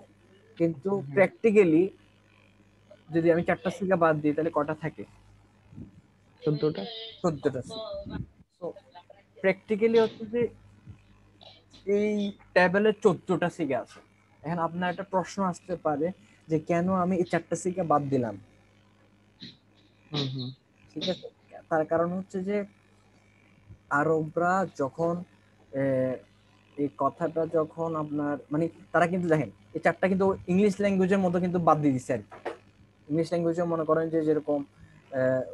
কিন্তু আচ্ছা হ্যাঁ। প্র্যাকটিক্যালি যদি আমি 4টা সিগা বাদ দিই তাহলে কটা থাকে? 14টা। 14টা সিগা। তো প্র্যাকটিক্যালি হচ্ছে যে এই টেবিলে 14টা সিগা আছে। এখন আপনার একটা প্রশ্ন আসতে পারে যে কেন আমি এই 4টা সিগা বাদ দিলাম, হুম হুম। ঠিক আছে। তার কারণ হচ্ছে যে আরবরা যখন আহ, এই কথাটা যখন আপনার মানে তারা কিন্তু দেখেন এই 4টা কিন্তু ইংলিশ ল্যাঙ্গুয়েজের মতো কিন্তু বাদ দিয়ে দিচ্ছে আর কি। ইংলিশ ল্যাঙ্গুয়েজে মনে করেন যে যেরকম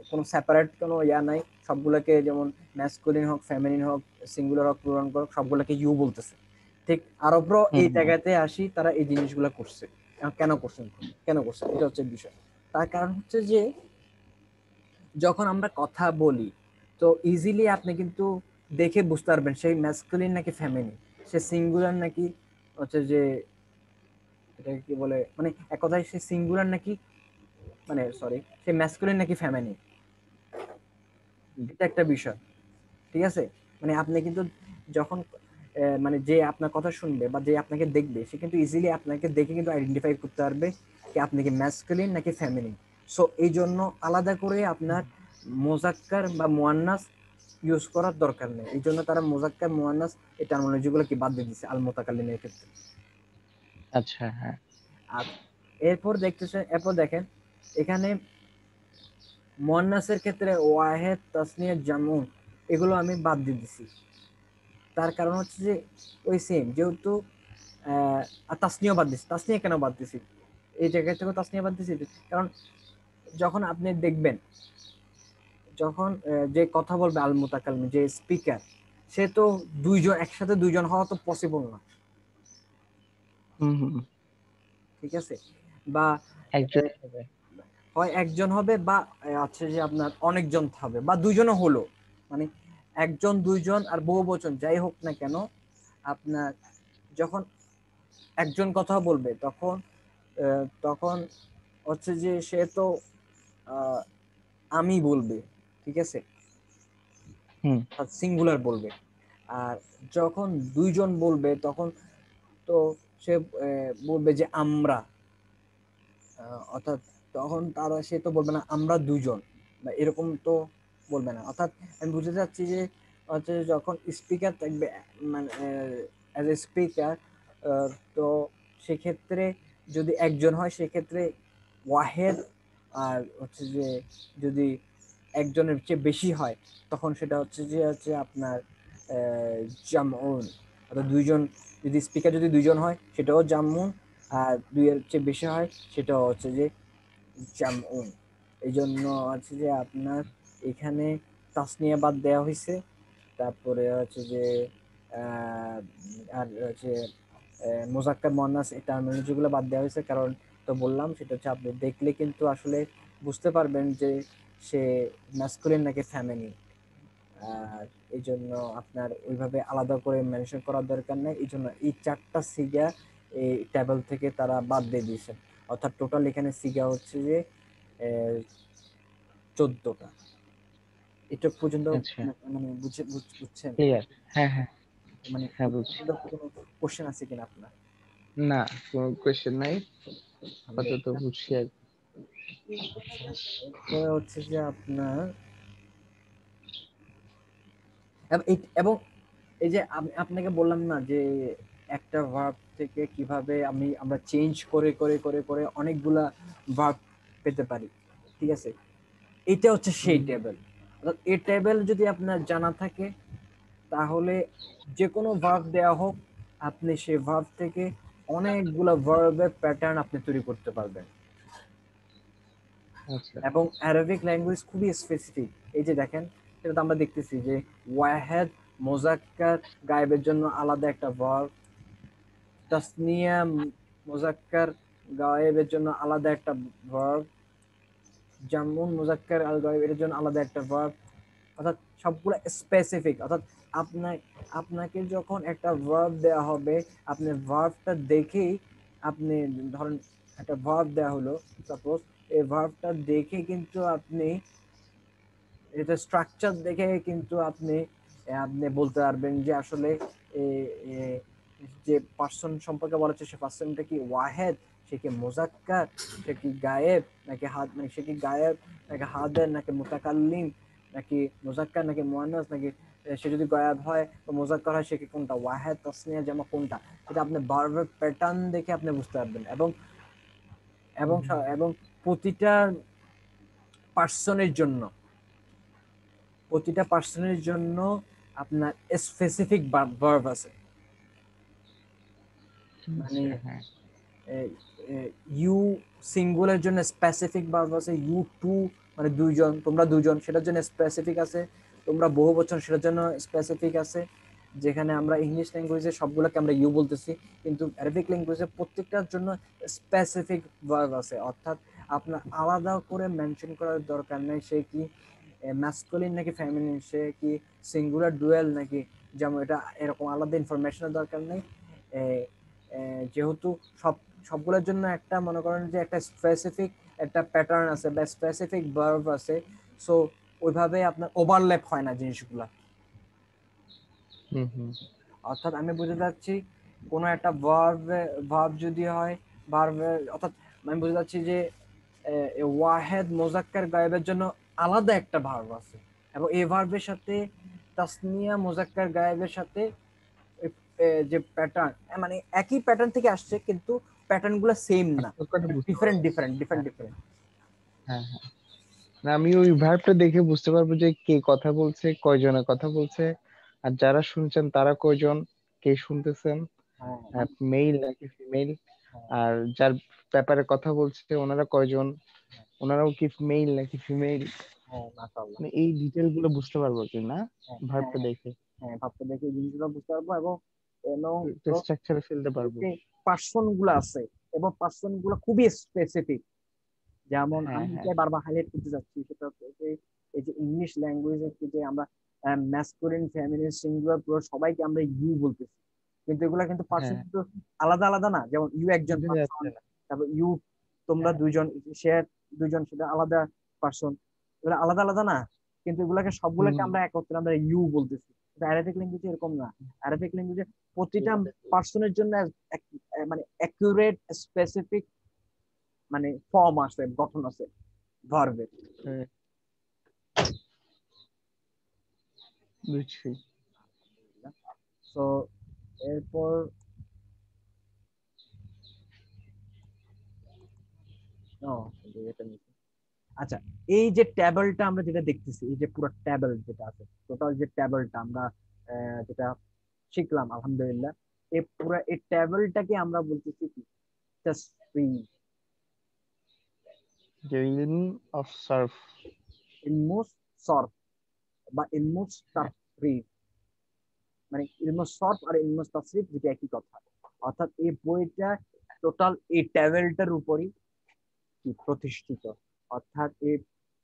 কোনো সেপারেট কোনো ইয়া নাই, সবগুলোকে যেমন ম্যাসকুলিন হোক, ফেমিনিন হোক, সিঙ্গুলার হোক, প্লুরাল হোক, সবগুলোকে ইউ বলতেছে। ঠিক আরবরাও হুম এই হুম। জায়গাতে আসি তারা এই জিনিসগুলো করছে। এখন কেন করছেন, কেন করছে, এটা হচ্ছে বিষয়। তার কারণ হচ্ছে যে যখন আমরা কথা বলি তো ইজিলি আপনি কিন্তু দেখে বুঝতে পারবেন সেই ম্যাসকুলিন নাকি ফেমিনিন, সে সিঙ্গুলার নাকি হচ্ছে যে এটা কি বলে মানে এক কথায় সে সিঙ্গুলার নাকি মানে সরি সে ম্যাসকুলিন নাকি ফেমিনিন, এটা একটা বিষয়, ঠিক আছে। মানে আপনি কিন্তু যখন মানে যে আপনার কথা শুনবে বা যে আপনাকে দেখবে সে কিন্তু ইজিলি আপনাকে দেখে কিন্তু আইডেন্টিফাই করতে পারবে যে আপনি কি ম্যাসকুলিন নাকি ফেমিনিন। সো এই জন্য আলাদা করে আপনার মোজাক্কার বা মুয়ান্নাস ইউজ করার দরকার নেই, এই জন্য তারা মোজাক্কার মুয়ান্নাস এই টার্মিনোলজিগুলো কি বাদ দিয়ে দিচ্ছে আল মুতাকাল্লিমের ক্ষেত্রে। আচ্ছা হ্যাঁ। আর এরপর দেখেন এখানে মুয়ান্নাসের ক্ষেত্রে ওয়াহেদ, তাসনিয়া, জামু এগুলো আমি বাদ দিয়ে দিছি। তার কারণ হচ্ছে যে ওই সেম যেহেতু তাসনিয়া বাদ দিছি। তাসনিয়া কেন বাদ দিছি, এই জায়গা থেকে তাসনিয়া বাদ দিছি কারণ যখন আপনি দেখবেন যখন যে কথা বলবে আল মুতাকাল্লিম যে স্পিকার, সে তো দুইজন একসাথে দুইজন হওয়া তো পসিবল না, হুম হুম। ঠিক আছে। বা একজন হবে। হয় একজন হবে বা আছে যে আপনার অনেকজন হবে বা দুইজনও হলো, মানে একজন দুইজন আর বহু বচন যাই হোক না কেন, আপনার যখন একজন কথা বলবে তখন তখন হচ্ছে যে সে তো আহ, আমি বলবে, ঠিক আছে, হুম। সিঙ্গুলার বলবে। আর যখন দুইজন বলবে তখন তো সে বলবে যে আমরা, অর্থাৎ তখন তারা সে তো বলবে না আমরা দুজন বা এরকম তো বলবে না। অর্থাৎ আমি বুঝতে চাচ্ছি যে হচ্ছে যখন স্পিকার থাকবে মানে অ্যাজ এ স্পিকার, তো সেক্ষেত্রে যদি একজন হয় সেক্ষেত্রে ওয়াহেদ, আর হচ্ছে যে যদি একজনের চেয়ে বেশি হয় তখন সেটা হচ্ছে আপনার জামউন, অর্থাৎ দুইজন যদি স্পিকার যদি দুইজন হয় সেটাও জামুন, আর দুইয়ের চেয়ে বেশি হয় সেটাও হচ্ছে যে জামউন। এই জন্য আছে যে আপনার এখানে তাসনিয়া বাদ দেওয়া হয়েছে, তারপরে হচ্ছে যে আর হচ্ছে মোজাক্কার মুয়ান্নাস এই টার্মিনোলজিগুলো বাদ দেওয়া হয়েছে কারণ তো বললাম সেটা হচ্ছে আপনি দেখলে কিন্তু আসলে বুঝতে পারবেন যে সে ম্যাসকুলিন নাকি ফেমিনিন। আর এই জন্য আপনার ওইভাবে আলাদা করে মেনশন করার দরকার নেই, এই জন্য এই 4টা সিগা এই টেবল থেকে তারা বাদ দিয়ে দিয়েছেন। অর্থাৎ টোটাল এখানে সিগা হচ্ছে যে 14টা। এটা পর্যন্ত আচ্ছা, মানে বুঝছেন? ক্লিয়ার। হ্যাঁ হ্ঁ। মানে হ্যাঁ এই বুঝছি। পর্যন্ত কোনো কোশ্চেন আছে কিনা আপনার? না, কোনো কোয়েশ্চেন নাই, আপাতত আলহামদুলিল্লাহ। বুঝছি আর কি। আচ্ছা, এরপরে হচ্ছে যে আপনার এবং এই যে আপনাকে বললাম না যে একটা ভার্ব থেকে কিভাবে আমরা চেঞ্জ করে করে করে করে অনেকগুলা ভার্ব পেতে পারি, ঠিক আছে। এটা হচ্ছে সেই হুম। টেবিল। অর্থাৎ এই টেবিল যদি আপনার জানা থাকে তাহলে যে কোনো ভার্ব দেওয়া হোক আপনি সেই ভার্ব থেকে অনেকগুলা ভার্বের প্যাটার্ন আপনি তৈরি করতে পারবেন। আচ্ছা। এবং অ্যারাবিক ল্যাঙ্গুয়েজ খুবই স্পেসিফিক। এই যে দেখেন এটা তো আমরা দেখতেছি যে ওয়াহেদ মোজাক্কার গায়েবের জন্য আলাদা একটা ভার্ব, তাসনিয়া মোজাক্কার গায়েবের জন্য আলাদা একটা ভার্ব, জামুন মোজাক্কার আল গায়েব এর জন্য আলাদা একটা ভার্ব, অর্থাৎ সবগুলো স্পেসিফিক। অর্থাৎ আপনাকে যখন একটা ভার্ব দেওয়া হবে, আপনি ভার্বটা দেখেই, আপনি ধরেন একটা ভার্ব দেওয়া হলো সাপোজ, এই ভার্বটা দেখে কিন্তু আপনি এটা স্ট্রাকচার দেখে কিন্তু আপনি আপনি বলতে পারবেন যে আসলে যে পার্সন সম্পর্কে বলা হচ্ছে সে পার্সনটা কি ওয়াহেদ, সে কি মুজাক্কার, সে কি গায়েব নাকি হাদ, মানে সে কি গায়েব নাকি হাদের নাকি মুতাকাল্লিম নাকি মুজাক্কার নাকি মুয়ান্নাস, নাকি সে যদি গায়েব হয় বা মুজাক্কার হয় সে কি কোনটা, ওয়াহেদ তাসনিয়া জামা কোনটা, এটা আপনি ভার্বের প্যাটার্ন দেখে আপনি বুঝতে পারবেন। এবং এবং এবং প্রতিটা পার্সনের জন্য, প্রতিটা পার্সনের জন্য আপনার স্পেসিফিক ভার্ব আছে। মানে হ্যাঁ ইউ সিঙ্গুলার জন্য স্পেসিফিক ভার্ব আছে, ইউ টু মানে দুইজন, তোমরা দুইজন সেটার জন্য স্পেসিফিক আছে, তোমরা বহু বচন সেটার জন্য স্পেসিফিক আছে। যেখানে আমরা ইংলিশ ল্যাঙ্গুয়েজে সবগুলোকে আমরা ইউ বলতেছি, কিন্তু অ্যারাবিক ল্যাঙ্গুয়েজে প্রত্যেকটার জন্য স্পেসিফিক ভার্ব আছে। অর্থাৎ আপনার আলাদা করে মেনশন করার দরকার নেই সে কি ম্যাসকুলিন নাকি ফেমিনিন, সে কি সিঙ্গুলার ডুয়েল নাকি, যেমন এটা এরকম আলাদা ইনফরমেশনের দরকার নেই। যেহেতু সবগুলোর জন্য একটা মনে করেন যে একটা স্পেসিফিক একটা প্যাটার্ন আছে বা স্পেসিফিক ভার্ব আছে, সো ওইভাবে আপনার ওভারল্যাপ হয় না জিনিসগুলা। অর্থাৎ আমি বুঝতে চাচ্ছি কোনো একটা ভার্ব যদি হয়, ভার্বের অর্থাৎ আমি বুঝতে চাচ্ছি যে ওয়াহেদ মোজাক্কার গায়েবের জন্য আলাদা একটা ভার্ব আছে, এবং এই ভার্বের সাথে তাসনিয়া মোজাক্কার গায়েবের সাথে যে প্যাটার্ন, মানে একই প্যাটার্ন থেকে আসছে কিন্তু প্যাটার্ন গুলো সেম না, ডিফারেন্ট ডিফারেন্ট ডিফারেন্ট ডিফারেন্ট। হ্যাঁ হ্যাঁ, না আমি ওই ভার্বটা দেখে বুঝতে পারবো যে কে কথা বলছে, কয়জনের কথা বলছে, আর যারা শুনছেন তারা কয়জন, কে শুনতেছেন, মেইল নাকি ফিমেল, আর যার ব্যাপারে কথা বলছে ওনারা কয়জন, ওনারাও কি মেইল নাকি ফিমেল, মাশাআল্লাহ। মানে এই ডিটেল গুলো বুঝতে পারবো কি না ভার্বটা দেখে, হ্যাঁ ভাবতে দেখে জিনিসগুলো বুঝতে পারবো, এবং এবং একটা স্ট্রাকচারে ফেলতে পারবো। পার্সন গুলো আছে এবং পার্সন গুলো খুবই স্পেসিফিক। যেমন হ্যাঁ আমি হ্যাঁ যে বারবার হাইলাইট করতে যাচ্ছি সেটা হচ্ছে যে এই যে ইংলিশ ল্যাঙ্গুয়েজে যে আমরা ম্যাসকুলিন ফেমিনিন সিঙ্গুলার পুরো সবাইকে আমরা ইউ বলতেছি, কিন্তু এগুলা কিন্তু পার্সন হ্যাঁ, কিন্তু আলাদা আলাদা না। যেমন ইউ একজন বোঝা পার্সন, যাচ্ছে না। তারপর ইউ তোমরা হ্যাঁ দুইজন, সে দুইজন, সেটা আলাদা পার্সন, এগুলো আলাদা আলাদা না, কিন্তু এগুলাকে সবগুলোকে হম আমরা একত্রে আমরা ইউ বলতেছি। অ্যারাবিক ল্যাঙ্গুয়েজে এরকম না। অ্যারাবিক ল্যাঙ্গুয়েজে প্রতিটা পার্সনের জন্য মানে অ্যাকুরেট স্পেসিফিক মানে ফর্ম আছে, গঠন আছে ভার্বের। হ্যাঁ, বুঝছি। তো এরপর ও, এটা নিচ্ছি। আচ্ছা, এই যে টেবলটা আমরা যেটা দেখতেছি, এই যে পুরো টেবল যেটা আছে, টোটাল যে টেবলটা আমরা যেটা শিখলাম আলহামদুলিল্লাহ, এই পুরো এই টেবলটাকে আমরা বলতেছি কি, তাসফির, যে ইলম অফ সার্ফ। ইলমুস সরফ বা ইলমুস হ্যাঁ তাসরিফ, মানে ইলমুস সরফ আর ইলমুস তাসরিফ দুটো একই কথা। অর্থাৎ এই বইটা টোটাল এই টেবলটার উপরই কি প্রতিষ্ঠিত। অর্থাৎ এই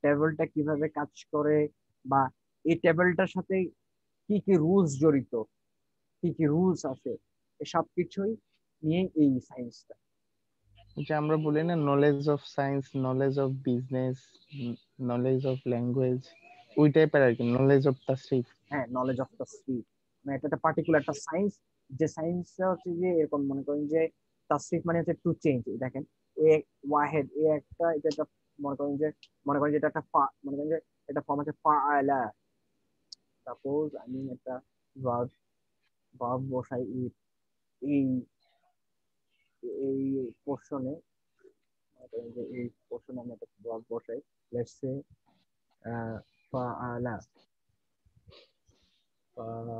টেবলটা কিভাবে কাজ করে, বা এই টেবলটার সাথে কি কি রুলস জড়িত, কি কি রুলস আছে, এসব কিছুই নিয়ে এই সায়েন্সটা। যে আমরা বলি না knowledge of science, knowledge of business, knowledge of language, ওই টাইপের আর কি, নলেজ অফ তাসরিফ। হ্যাঁ, নলেজ অফ তাসরিফ, মানে এটা একটা পার্টিকুলার একটা সায়েন্স, যে সায়েন্সটা হচ্ছে যে এরকম মনে করেন যে তাসরিফ মানে হচ্ছে টু চেঞ্জ। দেখেন এ ওয়াহেদ, এ একটা, এটা একটা মনে করেন যে, এটা একটা মনে করেন যে এটা ফর্ম আছে ফাআলা। সাপোজ আমি একটা ভার্ব ভার্ব বসাই এই এই পোর্শনে, যে এই পোর্শনে আমি একটা ভার্ব বসাই, লেটস সে ফাআলা, ফাআলা,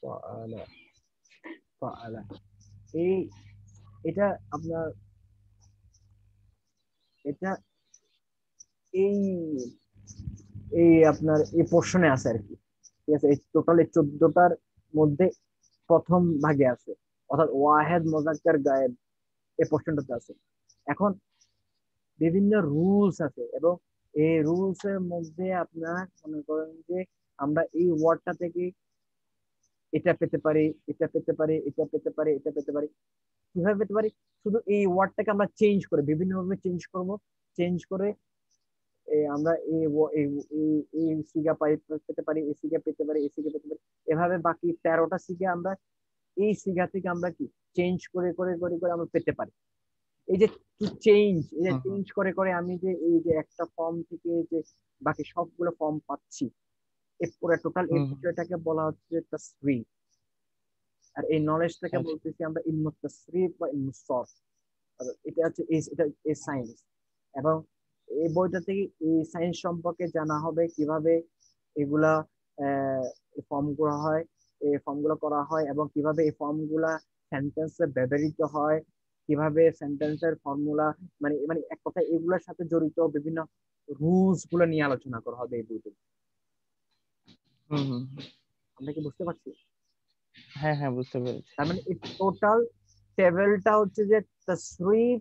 ফাআলা, ফাআলা। এই এটা আপনার, এটা এই এই আপনার এই পোর্শনে আছে আর কি। ঠিক আছে, এই টোটাল এই 14টার মধ্যে প্রথম ভাগে আছে, অর্থাৎ ওয়াহেদ মোজাক্কার গায়েব এই পোর্শনটাতে আছে। এখন বিভিন্ন রুলস আছে, এবং এই রুলস এর মধ্যে আপনার মনে করেন যে আমরা এই ওয়ার্ডটা থেকে এটা পেতে পারি, এটা পেতে পারি, এটা পেতে পারি, এটা পেতে পারি। কিভাবে পেতে পারি? শুধু এই ওয়ার্ডটাকে আমরা চেঞ্জ করে বিভিন্ন ভাবে চেঞ্জ করব, চেঞ্জ করে আমরা এই সিগা পাই পেতে পারি, এই সিগা পেতে পারি, এই সিগা পেতে পারি। এভাবে বাকি 13টা সিগা আমরা এই সিগা থেকে আমরা কি চেঞ্জ করে করে করে করে আমরা পেতে পারি। এই যে চেঞ্জ, এই যে হুম হুম চেঞ্জ করে করে আমি যে এই যে একটা ফর্ম থেকে যে বাকি সবগুলো ফর্ম পাচ্ছি, এই পুরো টোটাল এই হুম, বিষয়টাকে বলা হচ্ছে তাসরিফ। আর এই নলেজটাকে আচ্ছা। বলতেছি আমরা ইলমু তাসরিফ বা ইলমু সরফ। এটা হচ্ছে এটা এই সায়েন্স। এবং এই বইটা থেকে এই সায়েন্স সম্পর্কে জানা হবে কিভাবে এগুলা ফর্ম করা হয়, এই ফর্ম গুলো করা হয়, এবং কিভাবে এই ফর্ম গুলা সেন্টেন্সে ব্যবহৃত হয়, কিভাবে সেন্টেন্সের ফর্মুলা মানে মানে এক কথা এগুলোর সাথে জড়িত বিভিন্ন রুলস গুলো নিয়ে আলোচনা করা হবে এই বইতে। হুম হুম, আমরা কি বুঝতে পারছি? হ্যাঁ হ্যাঁ, বুঝতে পেরেছি। তার মানে এই টোটাল টেবিলটা হচ্ছে যে তাসরিফ,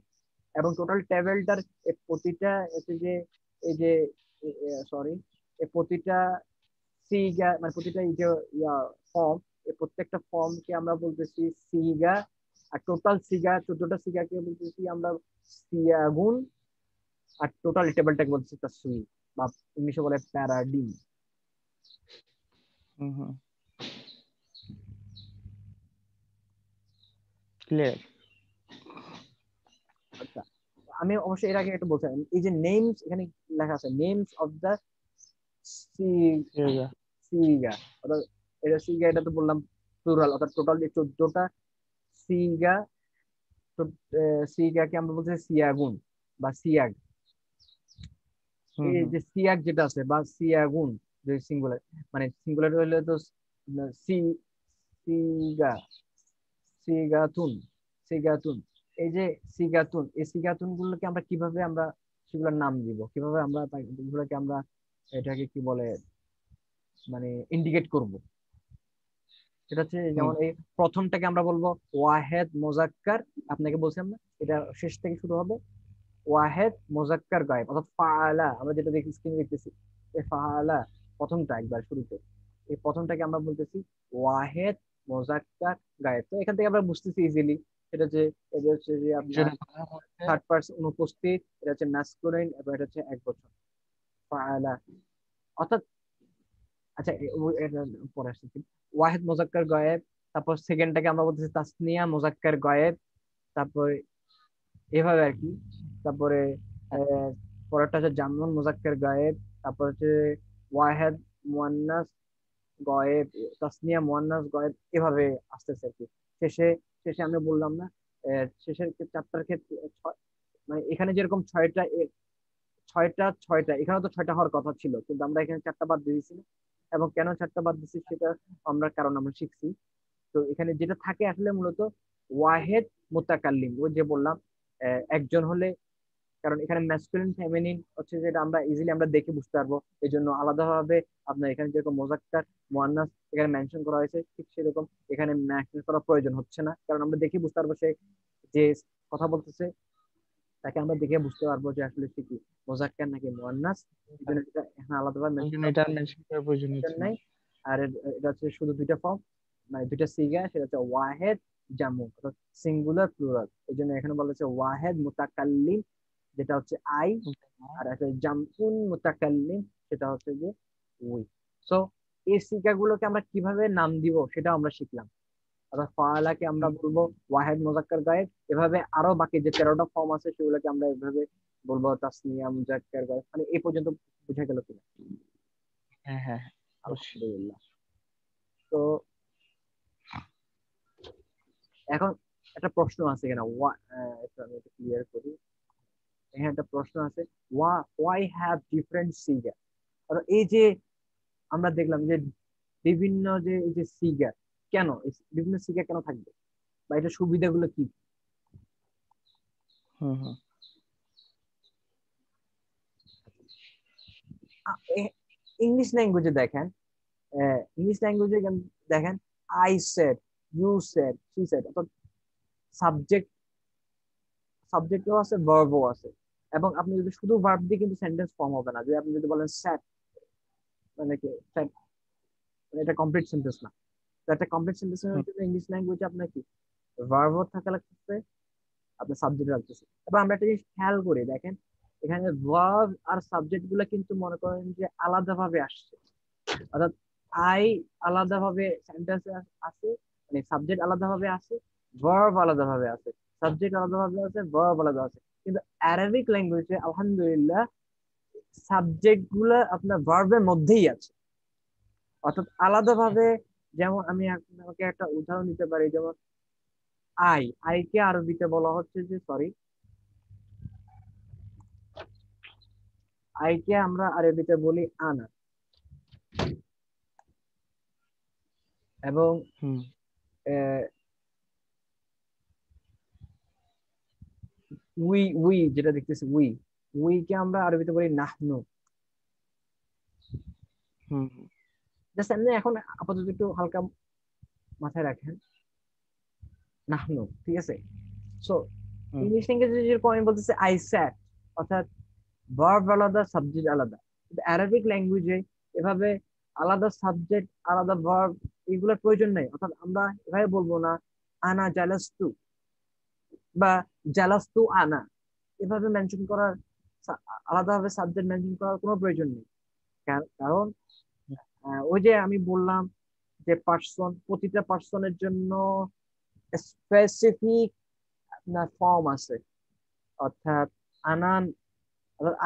এবং টোটাল টেবিলটার প্রতিটা হচ্ছে যে এই যে সরি এই প্রতিটা সিগা মানে প্রতিটা এই যে ফর্ম, এই প্রত্যেকটা ফর্মকে আমরা বলতেছি সিগা। আর টোটাল সিগা 14টা সিগাকে বলতেছি আমরা সিয়াগুন। আর টোটাল টেবিলটাকে বলতেছি তাসরিফ, বা ইংলিশে বলে প্যারাডিম। হুম হুম, ক্লিয়ার। আচ্ছা, আমি অবশ্যই এর আগে একটু বলছিলাম এই যে নেমস এখানে লেখা আছে নেমস অফ দ্য সিগা, অর্থাৎ এটা সিগা, এটা তো বললাম প্লুরাল, অর্থাৎ টোটাল যে 14টা সিগা, তো সিগাকে আমরা বলছি সিয়াগুন বা সিয়াগ। হুম এই হুম, যে সিয়াগ যেটা আছে বা সিয়াগুন, যে সিঙ্গুলার, মানে সিঙ্গুলার হইলে তো সি সিগা, সিগাতুন, সিগাতুন। এই যে সিগাতুন, এই সিগাতুন গুলোকে আমরা কিভাবে আমরা সেগুলোর নাম দিব, কিভাবে আমরা এগুলোকে আমরা এটাকে কি বলে মানে ইন্ডিকেট করব। সেটা হচ্ছে হুম যেমন এই প্রথমটাকে আমরা বলবো ওয়াহেদ মোজাক্কার। আপনাকে বলছিলাম না, এটা শেষ থেকে শুরু হবে ওয়াহেদ মোজাক্কার গায়েব, অর্থাৎ ফাআলা। আমরা যেটা দেখি স্ক্রিনে দেখতেছি এই ফাআলা প্রথমটা একবার শুরুতে, এই প্রথমটাকে আমরা বলতেছি ওয়াহেদ মোজাক্কার গায়েব। তো এখান থেকে আমরা বুঝতেছি ইজিলি সেটা যে এটা হচ্ছে যে আপনার একজনের কথা বলছে। থার্ড পার্সন অনুপস্থিত, এটা হচ্ছে ম্যাসকুলিন, এবং এটা হচ্ছে এক বছর ফাআলা। অর্থাৎ আচ্ছা এটা পরে আসতেছি। ওয়াহেদ মোজাক্কার গায়েব, তারপর সেকেন্ডটাকে আমরা বলতেছি তাসনিয়া মোজাক্কার গায়েব, তারপর এভাবে আর কি। তারপরে আহ, পরেরটা হচ্ছে জামুন মুজাক্কার গায়েব, তারপর হচ্ছে ওয়াহেদ মুয়ান্নাস গায়েব, তাসনিয়া মুয়ান্নাস গায়েব, এভাবে আসতেছে আর কি। শেষে শেষে আমি বললাম না, শেষের চারটার ক্ষেত্রে মানে এখানে যেরকম ছয়টা ছয়টা, এখানে তো ছয়টা হওয়ার কথা ছিল, কিন্তু আমরা এখানে চারটা বাদ দিয়ে দিয়েছি। এবং কেন চারটা বাদ দিচ্ছি সেটা কারণ আমরা শিখছি। তো এখানে যেটা থাকে আসলে মূলত ওয়াহেদ মুতাকাল্লিম, ওই যে বললাম একজন হলে, কারণ এখানে ম্যাসকুলিন ফেমিনিন হচ্ছে যেটা আমরা ইজিলি আমরা দেখে বুঝতে পারবো, এই জন্য আলাদাভাবে আপনার এখানে যেরকম মোজাক্কার মুয়ান্নাস এখানে মেনশন করা হয়েছে, ঠিক সেরকম এখানে মেনশন করার প্রয়োজন হচ্ছে না, কারণ আমরা দেখে বুঝতে পারবো সে যে কথা বলতেছে তাকে আমরা দেখে বুঝতে পারবো যে আসলে সে কি মোজাক্কার নাকি মুয়ান্নাস। এই জন্য এটা এখানে আলাদাভাবে ওই মেনশন জন্য করার এটা মেনশন করার প্রয়োজন প্রয়োজন হচ্ছে না। নাই। আর এটা হচ্ছে শুধু দুইটা ফর্ম, মানে দুইটা সিগা, সেটা হচ্ছে ওয়াহেদ জামু, অর্থাৎ সিঙ্গুলার প্লুরাল। এই জন্য এখানে বলা হচ্ছে ওয়াহেদ মুতাকাল্লিম, যেটা হচ্ছে আই, আর একটা জামউন মুতাকাল্লিম, সেটা হচ্ছে যে উই। সো এই সিগাগুলোকে আমরা কিভাবে নাম দিব সেটা আমরা শিখলাম। অর্থাৎ ফাআলাকে আমরা হুম, বলবো ওয়াহেদ মুজাক্কার গায়েব, এভাবে আরো বাকি যে 13টা ফর্ম আছে সেগুলোকে আমরা এভাবে বলবো তাসনিয়া মুজাক্কার গায়েব। মানে এই পর্যন্ত বুঝা গেল কিনা? হ্যাঁ হ্যাঁ হ্যাঁ, অবশ্যই। আলহামদুলিল্লাহ। তো এখন একটা প্রশ্ন আছে এখানে, একটু আমি এটা ক্লিয়ার করি। এখানে একটা প্রশ্ন আছে, ওয়াই হ্যাভ ডিফারেন্ট সিগা। এই যে আমরা দেখলাম যে বিভিন্ন যে এই যে সিগা, কেন বিভিন্ন সিগা কেন থাকবে, বা এটা সুবিধাগুলো কি? হুম হুম ইংলিশ ল্যাঙ্গুয়েজে দেখেন, ইংলিশ ল্যাঙ্গুয়েজে দেখেন I said, you said, she said, অর্থাৎ সাবজেক্ট, সাবজেক্টও আছে ভার্বও আছে, এবং আপনি যদি শুধু ভার্ব দিয়ে কিন্তু সেন্টেন্স ফর্ম হবে না। যদি আপনি যদি বলেন স্যাট, মানে কি স্যাট, এটা কমপ্লিট সেন্টেন্স না। তো একটা কমপ্লিট সেন্টেন্সের হুম জন্য ইংলিশ ল্যাঙ্গুয়েজে আপনার কি ভার্বও থাকা লাগতেছে, আপনার সাবজেক্ট লাগতেছে। এবং আমরা একটা জিনিস খেয়াল করি, দেখেন এখানে ভার্ব আর সাবজেক্ট গুলা কিন্তু মনে করেন যে আলাদাভাবে আসছে। অর্থাৎ আই আলাদাভাবে সেন্টেন্সে আছে, মানে সাবজেক্ট আলাদাভাবে আছে, ভার্ব আলাদাভাবে আছে, সাবজেক্ট আলাদাভাবে আছে, ভার্ব আলাদা আছে। কিন্তু অ্যারাবিক ল্যাঙ্গুয়েজে আলহামদুলিল্লাহ সাবজেক্ট গুলা আপনার ভার্বের মধ্যেই আছে, অর্থাৎ আলাদাভাবে। যেমন আমি আপনাকে একটা উদাহরণ দিতে পারি, যেমন আইকে আরবিতে বলা হচ্ছে যে, সরি, আইকে আমরা আরবিতে বলি আনা। এবং হুম উই যেটা দেখতেছি, উইকে আমরা আরবিতে বলি নাহনু। হুম জাস্ট এমনি এখন আপাতত একটু হালকা মাথায় রাখেন, নাহনু, ঠিক আছে। সো হুম ইংলিশ ল্যাঙ্গুয়েজে যেরকম আমি বলতেছি আই স্যাট, অর্থাৎ ভার্ব আলাদা, সাবজেক্ট আলাদা। কিন্তু অ্যারাবিক ল্যাঙ্গুয়েজে এভাবে আলাদা সাবজেক্ট আলাদা ভার্ব এগুলোর প্রয়োজন নেই। অর্থাৎ আমরা এভাবে বলবো না আনা জালাস্তু বা জালাস্তু আনা, এভাবে মেনশন করার, আলাদাভাবে সাবজেক্ট মেনশন করার কোনো প্রয়োজন নেই। কারণ ওই যে আমি বললাম যে পার্সন, প্রতিটা পার্সনের জন্য স্পেসিফিক আপনার ফর্ম আছে। অর্থাৎ আনান,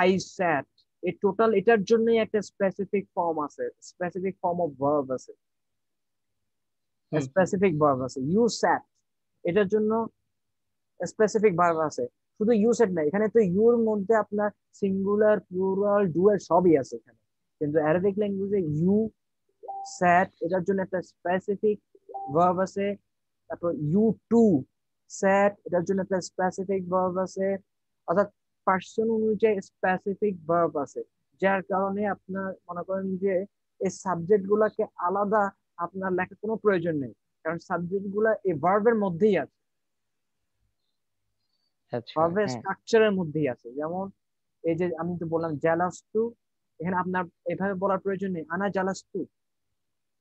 আই স্যাট, এই টোটাল এটার জন্যই একটা স্পেসিফিক ফর্ম আছে, স্পেসিফিক ফর্ম অফ ভার্ব আছে, হুম হুম স্পেসিফিক ভার্ব আছে। ইউ স্যাট, এটার জন্য স্পেসিফিক ভার্ব আছে। শুধু ইউ সেট না, এখানে তো ইউর মধ্যে আপনার সিঙ্গুলার, প্লুরাল, ডুয়াল সবই আছে এখানে। কিন্তু অ্যারাবিক ল্যাঙ্গুয়েজে ইউ স্যাট এটার জন্য একটা স্পেসিফিক ভার্ব আছে। তারপর ইউ টু স্যাট এটার জন্য একটা স্পেসিফিক ভার্ব আছে। অর্থাৎ পার্সন অনুযায়ী স্পেসিফিক ভার্ব আছে, যার কারণে আপনার মনে করেন যে এই সাবজেক্ট গুলাকে আলাদা আপনার লেখার কোনো প্রয়োজন নেই, কারণ সাবজেক্ট গুলা এই ভার্বের মধ্যেই আছে, আচ্ছা ভার্বের হ্যাঁ স্ট্রাকচারের মধ্যেই আছে। যেমন এই যে আমি তো বললাম জালাস্তু, এখানে আপনার এভাবে বলার প্রয়োজন নেই আনা জালাস্তু,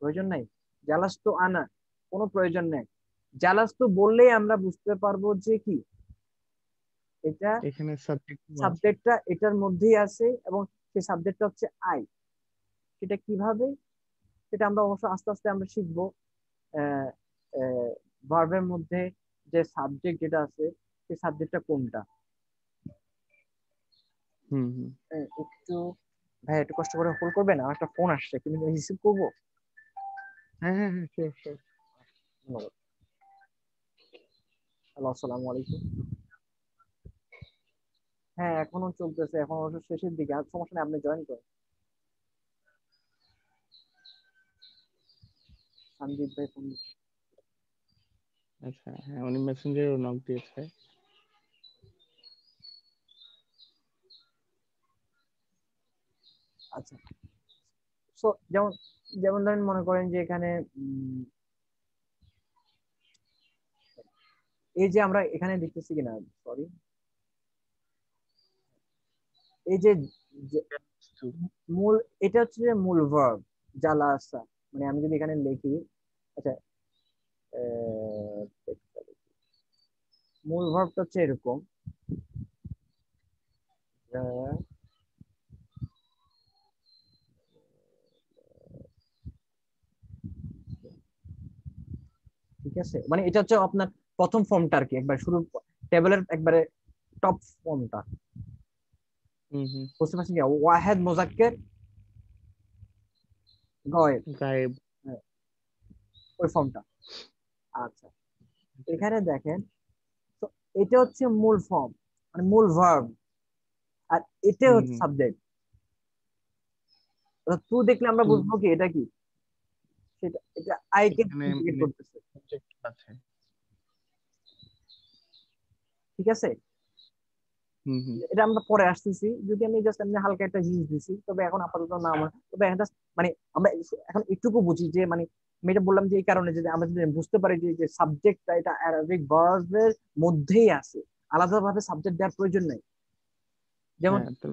প্রয়োজন নাই। জালাস্তু আনা, কোনো প্রয়োজন নেই। জালাস্তু বললেই আমরা বুঝতে পারবো যে কি এটা এখানে সাবজেক্ট আছে সাবজেক্টটা এটার মধ্যেই আছে, এবং সেই সাবজেক্টটা হচ্ছে আই। সেটা কিভাবে, সেটা আমরা অবশ্য আস্তে আস্তে আমরা শিখবো। ভার্বের মধ্যে যে সাবজেক্ট যেটা আছে, সেই সাবজেক্টটা কোনটা। হুম হুম একটু ভাই একটু কষ্ট করে হোল্ড করবেন, আমার একটা ফোন আসছে, কিন্তু রিসিভ করবো। হ্যাঁ হ্যাঁ হ্যাঁ শিওর শিওর ধন্যবাদ। হ্যালো, আসসালামু আলাইকুম। হ্যাঁ এখনো চলতেছে, এখন অবশ্য শেষের দিকে, আর সমস্যা নেই, আপনি জয়েন করেন। সন্দীপ ভাই ফোন। আচ্ছা হ্যাঁ উনি মেসেঞ্জারেও নক দিয়েছে আচ্ছা, সো যেমন, যেমন ধরেন মনে করেন যে এখানে এই যে আমরা এখানে দেখতেছি কিনা, সরি, এই যে যে মূল, এটা হচ্ছে যে মূল ভার্ব জালাসা। মানে আমি যদি এখানে লিখি, আচ্ছা, আহ, মূল ভার্বটা হচ্ছে এরকম, আহ, ঠিক আছে, মানে এটা হচ্ছে আপনার প্রথম ফর্মটা আর কি, একবার শুরু টেবিলের একবারে টপ ফর্মটা। হুম হুম বুঝতে পারছেন কি, ওয়াহেদ মোজাক্কের গয়েব, গায়েব হ্যাঁ, ওই ফর্মটা। আচ্ছা, আচ্ছা এখানে দেখেন, তো এটা হচ্ছে মূল ফর্ম, মানে মূল ভার্ব, আর এটা হুম হচ্ছে হুম সাবজেক্ট। টু দেখলে আমরা টু বুঝবো কি এটা কি, সেটা এটা আইকে এখানে ইন্ডিকেট মানে করতেছে, সাবজেক্ট আছে ঠিক আছে। হুম হুম এটা আমরা পরে আসতেছি, যদি আমি জাস্ট এমনি হালকা একটা জিনিস দিছি, তবে এখন আপাতত না আমার, তবে এখন just মানে আমরা এখন একটুকু বুঝি যে মানে আমি এটা বললাম যে এই কারণে যে আমরা যদি বুঝতে পারি যে সাবজেক্টটা এটা অ্যারাবিক ভার্বের মধ্যেই আছে, আলাদাভাবে সাবজেক্ট দেওয়ার প্রয়োজন নেই। যেমন হ্যাঁ, তো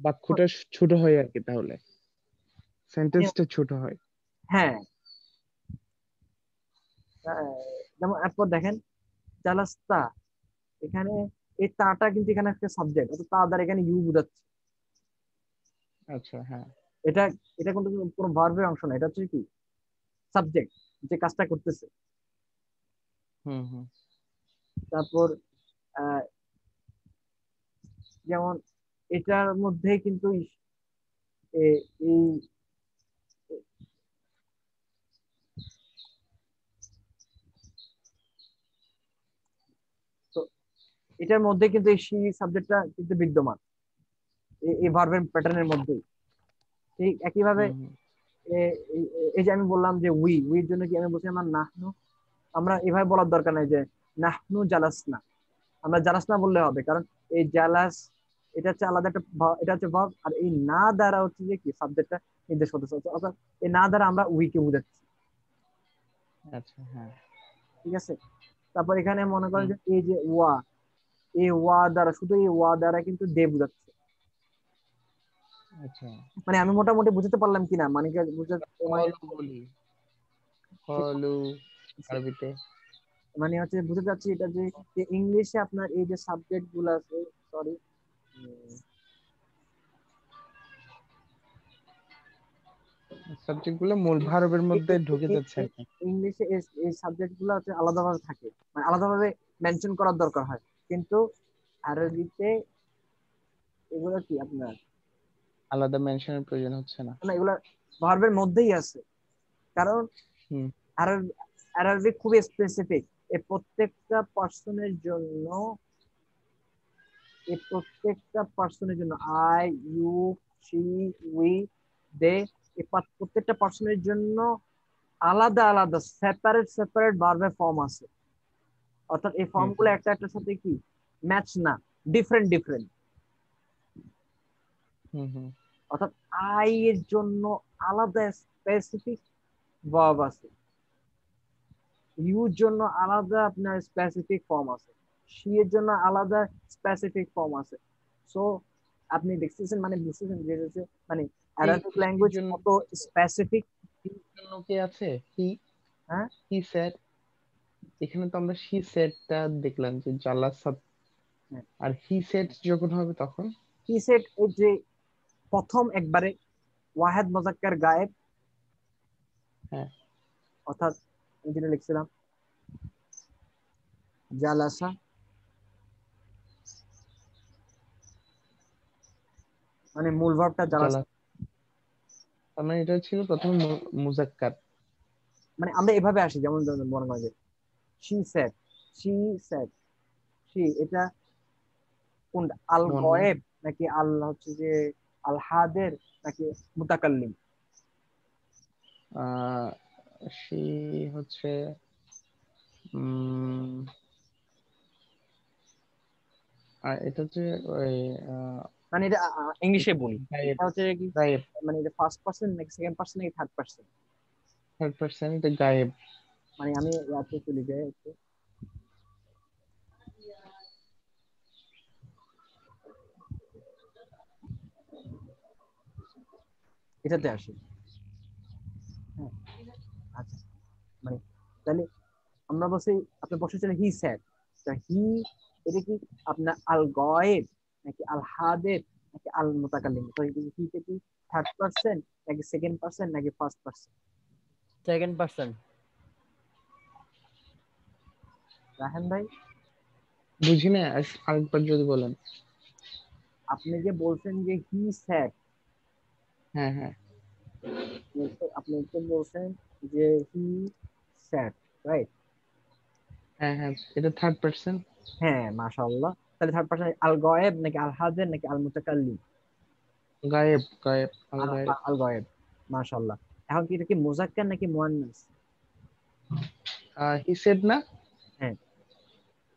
বাক্যটা ছোট হয় আর কি, তাহলে সেন্টেন্সটা ছোট হয়। হ্যাঁ, আহ, যেমন এরপর দেখেন জালাস্তা, এখানে এই তাটা কিন্তু এখানে একটা সাবজেক্ট, অর্থাৎ তা দ্বারা এখানে ইউ বোঝাচ্ছে। আচ্ছা, হ্যাঁ। এটা এটা কিন্তু কোনো ভার্বের অংশ না, এটা হচ্ছে কি সাবজেক্ট, যে কাজটা করতেছে। হুম হুম। তারপর আহ, যেমন এটার মধ্যে কিন্তু এই তো এটার মধ্যে কিন্তু এই সি সাবজেক্টটা কিন্তু বিদ্যমান এই ভার্বের প্যাটার্নের মধ্যেই। ঠিক একইভাবে হুম হুম। এই যে আমি বললাম যে উইর জন্য কি আমি বলছি আমার নাহনু, আমরা এভাবে বলার দরকার নাই যে নাহনু জালাসনা, আমরা জালাসনা বললে হবে, কারণ এই জালাস এটা হচ্ছে আলাদা একটা এটা হচ্ছে ভার্ব, আর এই না দ্বারা হচ্ছে যে কি সাবজেক্টটা নির্দেশ করতেছে, অর্থাৎ এই না দ্বারা আমরা উইকে বুঝাচ্ছি। আচ্ছা, হ্যাঁ। ঠিক আছে। তারপর এখানে মনে করেন হুম। যে এই যে ওয়া, এই ওয়া দ্বারা, শুধু এই ওয়া দ্বারা কিন্তু দে বুঝাচ্ছে। আচ্ছা, মানে আমি মোটামুটি বুঝতে পারলাম কিনা, মানে কি মানে কলু বলি, কলু আরবিতে। মানে হচ্ছে বুঝতে চাচ্ছি এটা যে ইংলিশে আপনার এই যে সাবজেক্ট গুলো আছে, সরি, সাবজেক্ট গুলো মূল ভার্বের মধ্যে ঢুকে যাচ্ছে আর কি। ইংলিশে এই সাবজেক্ট গুলো হচ্ছে আলাদাভাবে থাকে, মানে আলাদাভাবে মেনশন করার দরকার হয়, কিন্তু আরবিতে এগুলো কি আপনার আলাদা মেনশনের প্রয়োজন হচ্ছে না। না, এগুলা ভার্বের মধ্যেই আছে, কারণ হুম আরবি আরবি খুবই স্পেসিফিক। এই প্রত্যেকটা পার্সনের জন্য, এই প্রত্যেকটা পার্সনের জন্য, আই, ইউ, সি, উই, দে, এই প্রত্যেকটা পার্সনের জন্য আলাদা আলাদা সেপারেট সেপারেট ভার্বের ফর্ম আছে, অর্থাৎ এই হুম ফর্মগুলো হুম। একটা একটার সাথে কি ম্যাচ না, ডিফারেন্ট ডিফারেন্ট। হুম হুম। অর্থাৎ আই এর জন্য আলাদা স্পেসিফিক ভার্ব আছে, ইউর জন্য আলাদা আপনার স্পেসিফিক ফর্ম আছে, সি এর জন্য আলাদা স্পেসিফিক ফর্ম আছে। সো আপনি দেখতেছেন, মানে বুঝতেছেন যে হচ্ছে মানে অ্যারাবিক কিসের ল্যাঙ্গুয়েজ জন্য, কত স্পেসিফিক। কিসের জন্য কি আছে, হি, হ্যাঁ, হি সেড। এখানে তো আমরা হি সেডটা দেখলাম যে জালাসাত, আর হি সেড যখন হবে তখন। হি সেড এই যে প্রথম একবারে ওয়াহেদ মোজাক্কার গায়েব, হ্যাঁ। অর্থাৎ আমি যেটা লিখছিলাম জালাসা, মানে মূল ভার্বটা জালা, জালাসা। তার মানে এটা ছিল প্রথমে মুজাক্কার। মানে আমরা এভাবে আসি, যেমন ধরুন মনে করেন যে she said, she shed, she এটা কোনটা, আল মুয়ান্নাস। গয়েব নাকি আল হচ্ছে যে আল হাদের নাকি মুতাকাল্লিম? আহ সে হচ্ছে উম আর এটা হচ্ছে ওই মানে এটা ইংলিশে বলি, গায়েব, এটা হচ্ছে কি, গায়েব। মানে এটা ফার্স্ট পার্সন নাকি সেকেন্ড পার্সন নাকি থার্ড পার্সন? থার্ড পার্সন, এটা গায়েব। মানে আমি ইয়াতে চলে যাই একটু, এটাতে আসি। হ্যাঁ, আচ্ছা, মানে তাহলে আমরা বলছি, আপনি বসেছিলেন হি স্যাড, হি এটা কি আপনার আল গয়েব নাকি আল হাদের নাকি আল মুতাকাল্লিম? তো হিতে কি থার্ড পার্সন নাকি সেকেন্ড পার্সন নাকি ফার্স্ট পার্সন? Second person. রাহেন ভাই, বুঝি না, আরেকবার যদি বলেন। আপনি যে বলছেন যে হি স্যাড, হ্যাঁ হ্যাঁ। আপনি তো বলছেন যে হি স্যাড, রাইট? হ্যাঁ হ্যাঁ, এটা থার্ড পার্সন। হ্যাঁ, মাশাআল্লাহ। তাহলে থার্ড পার্সন আল গয়েব নাকি আল হাদের নাকি আল মুতাকাল্লিম? গায়েব, গায়েব, আল আল গায়েব। আল গয়েব, মাশাআল্লাহ। এখন কি এটা কি মুজাক্কার নাকি মুয়ান্নাস? হি সেড না, হ্যাঁ,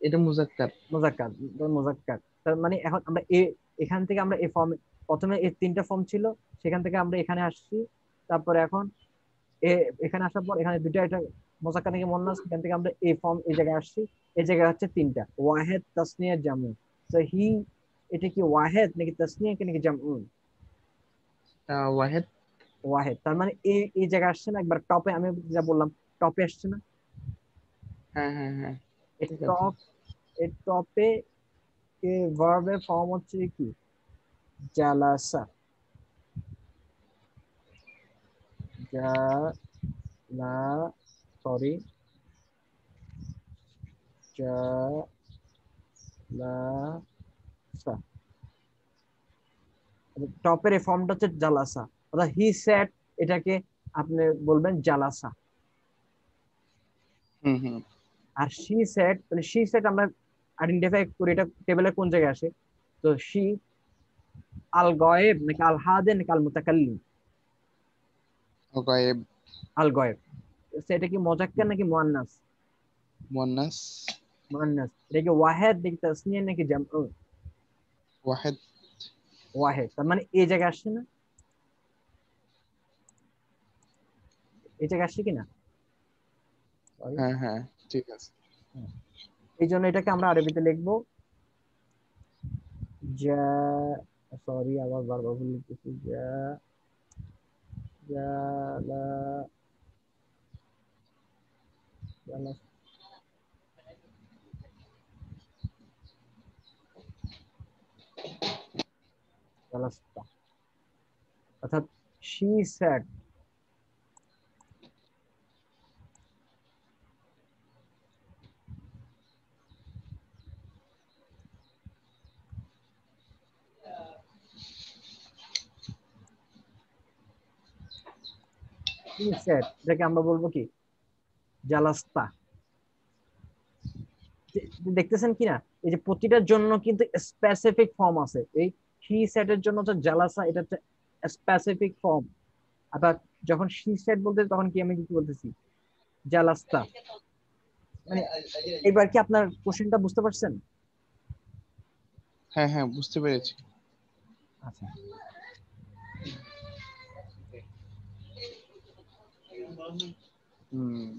এটা মুজাক্কার। মুজাক্কার, মুজাক্কার। তার মানে এখন আমরা এখান থেকে আমরা এই ফর্মে, প্রথমে এই তিনটা ফর্ম ছিল, সেখান থেকে আমরা এখানে আসছি, তারপরে এখন এ এখানে আসার পর এখানে দুইটা, এটা মুজাক্কার নাকি মুয়ান্নাস, এখান থেকে আমরা এই ফর্ম এই জায়গায় আসছি, এই জায়গায় হচ্ছে তিনটা ওয়াহেদ তাসনিয়া জামু। তো হি এটা কি ওয়াহেদ নাকি তাসনিয়া নাকি জামউন? ওয়াহেদ। ওয়াহেদ। তার মানে এই এই জায়গায় আসছে না, একবার টপে আমি যা বললাম, টপে আসছে না। হ্যাঁ হ্যাঁ হ্যাঁ, এই ঠিক আছে। টপ, এই টপে ভার্বের ফর্ম হচ্ছে কি জালাসা। জালা সরি জালাসা। টপের এই ফর্মটা হচ্ছে জালাসা, অর্থাৎ হি সেট, এটাকে আপনি বলবেন জালাসা। হুম হুম। আর শি সেট, তাহলে শি সেট আমরা আইডেন্টিফাই করি এটা টেবিলের কোন জায়গায় আসে। তো শি আল গয়েব নাকি আল হাদে নাকি আল মুতাকাল্লিম? গায়েব। আল গয়েব। এটা কি মুজাক্কার নাকি মুয়ান্নাস? মুয়ান্নাস। মুয়ান্নাস। এটা কি ওয়াহেদ নাকি তাসনিয়া নাকি জামউ? ওয়াহেদ। ওয়াহেদ। তার মানে এই জায়গায় আসছে না, এই জায়গায় আসছে কিনা? Sorry। হ্যাঁ হ্যাঁ, ঠিক আছে। এই জন্য এটাকে আমরা আরবিতে লিখবো যা, সরি আবার বারবার ভুল লিখতেছি, যা জালা জালা জালাস্তা। অর্থাৎ শি সেট, শি সেট এটাকে আমরা বলবো কি জালাস্তা। দেখতেছেন কিনা এই যে প্রতিটার জন্য কিন্তু স্পেসিফিক ফর্ম আছে। এই শি সেটের জন্য হচ্ছে জালাসা, এটা হচ্ছে স্পেসিফিক ফর্ম। আবার যখন শি সেট বলতে তখন কি আমি কি বলতেছি জালাস্তা। মানে এবার কি আপনার কোশ্চেনটা বুঝতে পারছেন? হ্যাঁ হ্যাঁ, বুঝতে পেরেছি। আচ্ছা। হুম।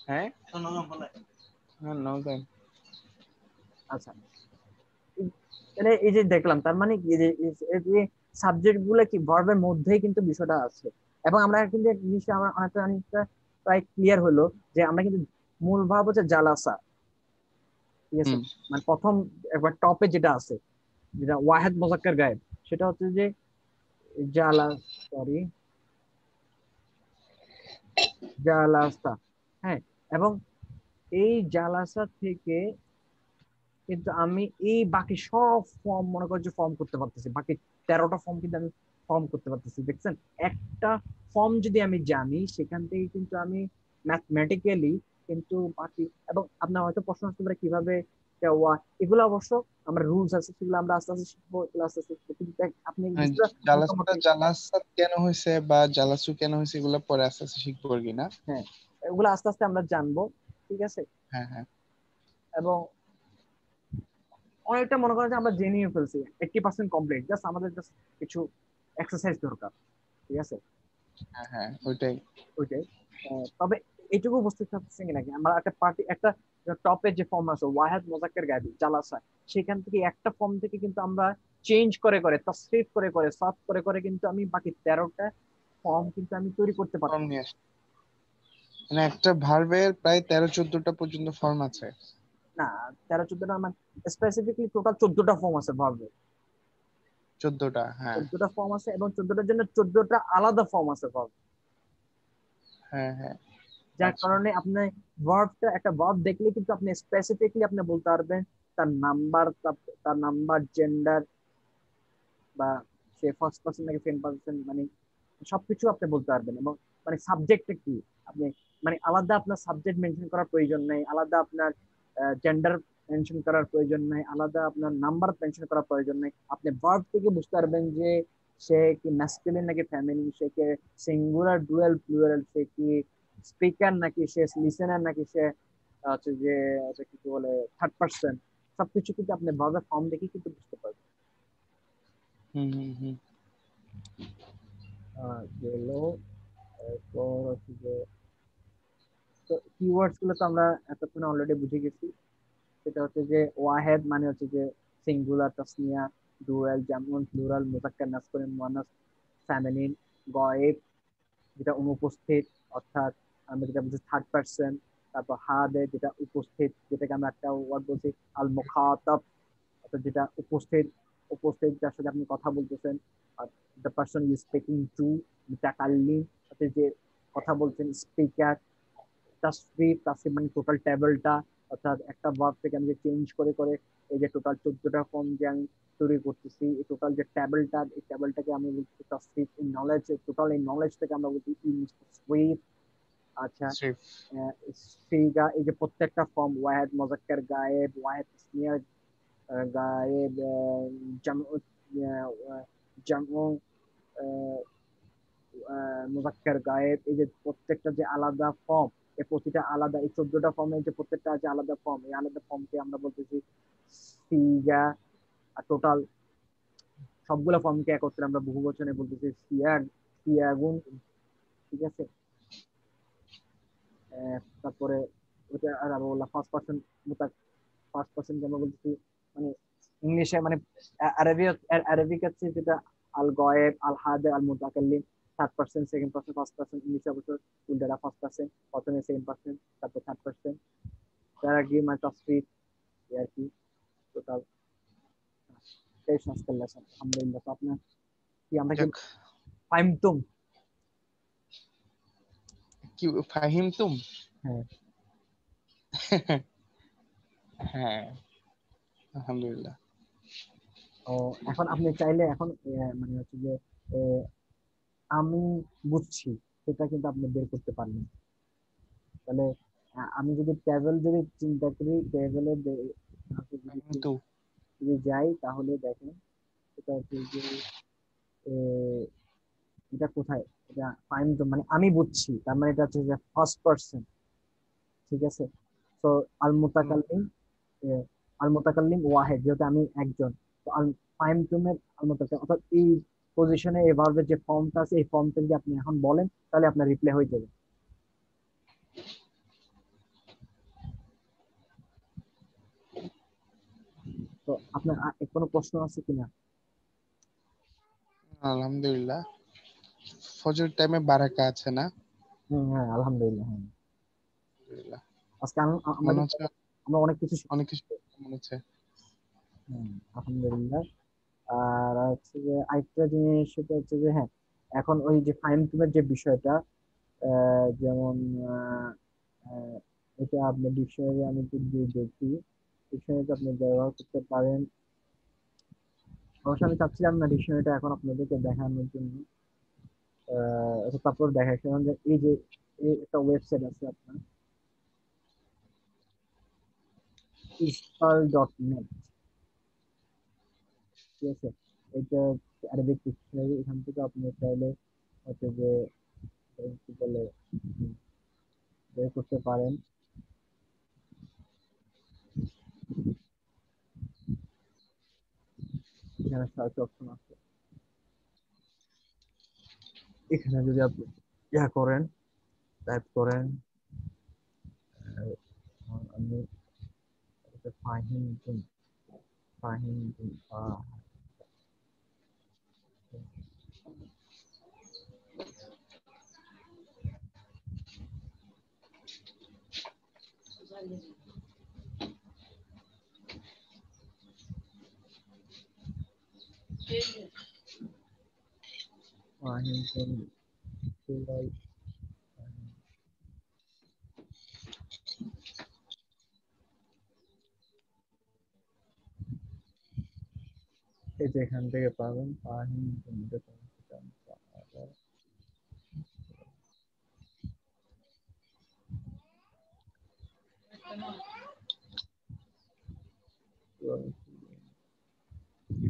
হ্যাঁ হ্যাঁ, নাও দেন। আচ্ছা, মানে এই যে দেখলাম তার মানে কি যে এই যে সাবজেক্ট গুলো কি ভার্বের মধ্যেই কিন্তু বিষয়টা আছে। এবং আমরা কিন্তু এক জিনিসটা আমার অনেকটা অনেকটা প্রায় ক্লিয়ার হলো যে আমরা কিন্তু মূল ভাব হচ্ছে জালাসা, ঠিক আছে। হুম মানে প্রথম একবার টপে যেটা আছে, যেটা ওয়াহেদ মোজাক্কার গায়েব, সেটা হচ্ছে যে জালা সরি জালাসা। হ্যাঁ, এবং এই জালাসা থেকে কিন্তু আমি এই বাকি সব ফর্ম মনে করছি ফর্ম করতে পারতেছি, বাকি 13টা ফর্ম কিন্তু আমি ফর্ম করতে পারতেছি। দেখছেন, একটা ফর্ম যদি আমি জানি সেখান থেকে কিন্তু আমি ম্যাথমেটিক্যালি কিন্তু বাকি, এবং আপনার হয়তো প্রশ্ন আসতে পারে কিভাবে এগুলো অবশ্য আমরা রুলস আছে সেগুলো আমরা আস্তে আস্তে শিখবো, এগুলো আস্তে আস্তে শিখবো। কিন্তু আপনি মানে কিছুটা জালাসটা মোটামুটি, জালাসাত কেন হয়েছে বা জালাসু কেন হয়েছে এগুলো পরে আস্তে আস্তে শিখবো আর কি, না? হ্যাঁ এগুলো আস্তে আস্তে আমরা জানবো, ঠিক আছে। হ্যাঁ হ্যাঁ এবং অনেকটা মনে করেন যে আমরা জেনেও ফেলছি, 80% কমপ্লিট, জাস্ট আমাদের জাস্ট কিছু এক্সারসাইজ দরকার, ঠিক আছে। হ্যাঁ হ্যাঁ, ওইটাই। ওইটাই। তবে এইটুকু বুঝতে চাচ্ছি নাকি আমরা একটা পার্টি একটা টপের যে ফর্ম আছে ওয়াহেদ মোজাক্কের গাবি জালাসা, সেখান থেকে একটা ফর্ম থেকে কিন্তু আমরা চেঞ্জ করে করে তাসরিফ করে করে সার্চ করে করে কিন্তু আমি বাকি 13টা ফর্ম কিন্তু আমি তৈরি করতে ফর্ম পারতাম। নিয়ে আসি। মানে একটা ভার্বের প্রায় 13-14টা পর্যন্ত ফর্ম আছে। না, 13 14টা মানে স্পেসিফিকলি টোটাল 14টা ফর্ম আছে ভার্বে। 14টা, হ্যাঁ। 14টা ফর্ম আছে এবং 14টার জন্য 14টা আলাদা ফর্ম আছে ভার্ব। হ্যাঁ হ্যাঁ। যার আচ্ছা। কারণে আপনি ভার্বটা, একটা ভার্ব দেখলে কিন্তু আপনি স্পেসিফিকলি আপনি বলতে পারবেন তার নাম্বার, তার নাম্বার, জেন্ডার, বা সে ফার্স্ট পার্সন নাকি সেকেন্ড পার্সন, মানে সবকিছু আপনি বলতে পারবেন। এবং মানে সাবজেক্টটা কি আপনি, মানে আলাদা আপনার সাবজেক্ট মেনশন করার প্রয়োজন নেই, আলাদা আপনার জেন্ডার মেনশন করার প্রয়োজন নেই, আলাদা আপনার নাম্বার মেনশন করার প্রয়োজন নেই। আপনি ভার্ব থেকে বুঝতে পারবেন যে সে কি ম্যাসকুলিন নাকি ফেমিনিন, সে কি সিঙ্গুলার ডুয়াল প্লুরাল, সে কি স্পিকার নাকি সে লিসেনার, নাকি সে হচ্ছে যে কিছু বলে থার্ড পার্সন। সবকিছু কিন্তু আপনি ভার্বের ফর্ম দেখে কিন্তু বুঝতে পারবেন। হুম হুম হুম। গেল। এরপর হচ্ছে যে তো কিওয়ার্ডস গুলো তো আমরা এতক্ষণ অলরেডি বুঝে গেছি। সেটা হচ্ছে যে ওয়াহেদ মানে হচ্ছে যে সিঙ্গুলার তাসনিয়া, ডুয়াল, যেমন প্লুরাল, মুজাক্কার, নাসকুন, মুয়ান্নাস, ফেমিনিন, গয়েব যেটা অনুপস্থিত, অর্থাৎ আমরা যেটা বলছি থার্ড পার্সন। তারপর হাদে যেটা উপস্থিত, যেটাকে আমরা একটা ওয়ার্ড বলছি আল মুখাতাব, অর্থাৎ যেটা উপস্থিত, উপস্থিত যার সাথে আপনি কথা বলতেছেন। আর the person is speaking to, মুতাকাল্লিম অর্থাৎ যে কথা বলছেন, স্পিকার। তাসরিফ, তাসরিফ মানে টোটাল টেবিলটা, অর্থাৎ একটা ভার্ব থেকে আমি যে চেঞ্জ করে করে এই যে টোটাল 14টা ফর্ম যে আমি তৈরি করতেছি, এই টোটাল যে টেবিলটা, এই টেবিলটাকে আমি বলছি তাসরিফ। এই নলেজ, টোটাল এই নলেজ থেকে আমরা বলছি তাসরিফ। আচ্ছা, শ্রীফ। সিগা এই যে প্রত্যেকটা ফর্ম, ওয়াহেদ মুজাক্কার গায়েব, ওয়াহেদ তাসনিয়া গায়েব, জামউ জামউ মুজাক্কার গায়েব, এই যে প্রত্যেকটা যে আলাদা ফর্ম, এই প্রতিটা আলাদা, এই 14টা ফর্মের যে প্রত্যেকটা যে আলাদা ফর্ম, এই আলাদা ফর্মকে আমরা বলতেছি সিগা। আর টোটাল সবগুলো ফর্মকে একত্রে আমরা বহু বচনে বলতেছি সিয়াগ, সিয়াগুন। ঠিক আছে। তারপরে ওটা আর বললাম ফার্স্ট পার্সন, ফার্স্ট পার্সন আমরা বলতেছি মানে ইংলিশে মানে আরবিক আছে যেটা আল গয়েব, আল হাদে, আল মুতাকাল্লিম। Third person, second person, first person, ইংলিশে অবশ্য উল্টাটা ফার্স্ট পার্সন, প্রথমে সেকেন্ড পার্সন, তারপর থার্ড পার্সন। তার আগে মানে তসরিফ আর কি। টোটাল 23 আজকের লেসন আলহামদুলিল্লাহ। তো আপনার কি, আমরা কি যাক, ফাহিমতুম? কি ফাহিম তুম? হ্যাঁ। হ্যাঁ, আলহামদুলিল্লাহ। ও, এখন আপনি চাইলে এখন মানে হচ্ছে যে আহ, আমি বুঝছি সেটা কিন্তু আপনি বের করতে পারবেন। তাহলে আমি যদি ট্রাভেল যদি চিন্তা করি, ট্রাভেলে যদি ফাহিম তু। যদি যাই তাহলে দেখেন এটা হচ্ছে যে আহ, এটা কোথায়, এটা ফাইন তো মানে আমি বুঝছি, তার মানে এটা হচ্ছে যে ফার্স্ট পার্সন। ঠিক আছে। তো আল মুতাকাল্লিম, আল মুতাকাল্লিম ওয়াহেদ, যেহেতু আমি একজন, তো আল ফাইম তুমের আল মুতাকাল্লিম, অর্থাৎ এই পজিশনে এই ভার্বের যে ফর্মটা আছে, এই ফর্মটা যদি আপনি এখন বলেন তাহলে আপনার রিপ্লাই হয়ে যাবে। তো আপনার কোনো প্রশ্ন আছে কিনা? আলহামদুলিল্লাহ। ফজর টাইমে বারাকা আছে না? হম, হ্যাঁ আলহামদুলিল্লাহ, হ্যাঁ। আলহামদুলিল্লাহ। আজকে আমরা মনে কিন্তু হচ্ছে আমরা অনেক কিছু অনেক কিছু মনে হচ্ছে। আলহামদুলিল্লাহ। আর হচ্ছে যে আরেকটা জিনিস, সেটা হচ্ছে যে হ্যাঁ, এখন ওই যে ফাইন টিউনের যে বিষয়টা, যেমন আহ, আহ, এটা আপনি ডিকশনারি, আমি যদি দেখি ডিকশনারিতে আপনি ব্যবহার করতে পারেন। অবশ্য আমি চাচ্ছিলাম না ডিকশনারিটা এখন আপনাদেরকে দেখানোর জন্য, তারপর দেখাচ্ছিলাম যে এই যে একটা ওয়েবসাইট আছে আপনার ইসকাল.নেট। ঠিক আছে। এটা আরবিক ডিকশনারি, এখান থেকে আপনি চাইলে হচ্ছে যে কি বলে বের করতে পারেন। এখানে সার্চ অপশন আছে, এখানে যদি আপনি ইয়া করেন, টাইপ করেন আমি ফাহিম তুম, ফাহিম তুম, ফাহিম তুম, এই যে এখান থেকে পাবেন ফাহিম তুম।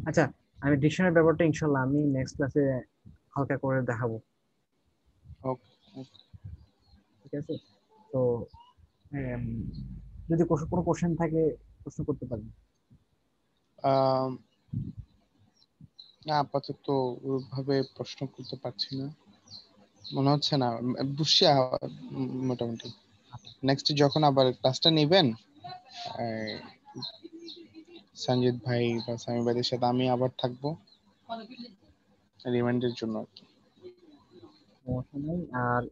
আচ্ছা, আমি ডিকশনারি ব্যাপারটা ইনশাল্লাহ আমি নেক্সট ক্লাসে হালকা করে দেখাবো। ওকে। ঠিক আছে। তো উম, যদি কোনো কোশ্চেন থাকে প্রশ্ন করতে পারেন। আম, না, আপাতত ওইভাবে প্রশ্ন করতে পারছি না, মনে হচ্ছে না। বুঝছি মোটামুটি। আচ্ছা, নেক্সট যখন আবার ক্লাসটা নেবেন, সঞ্জিত ভাই বা সামি ভাইদের সাথে আমি আবার থাকবো রিমাইন্ডের জন্য আর কি। সমস্যা নেই। আর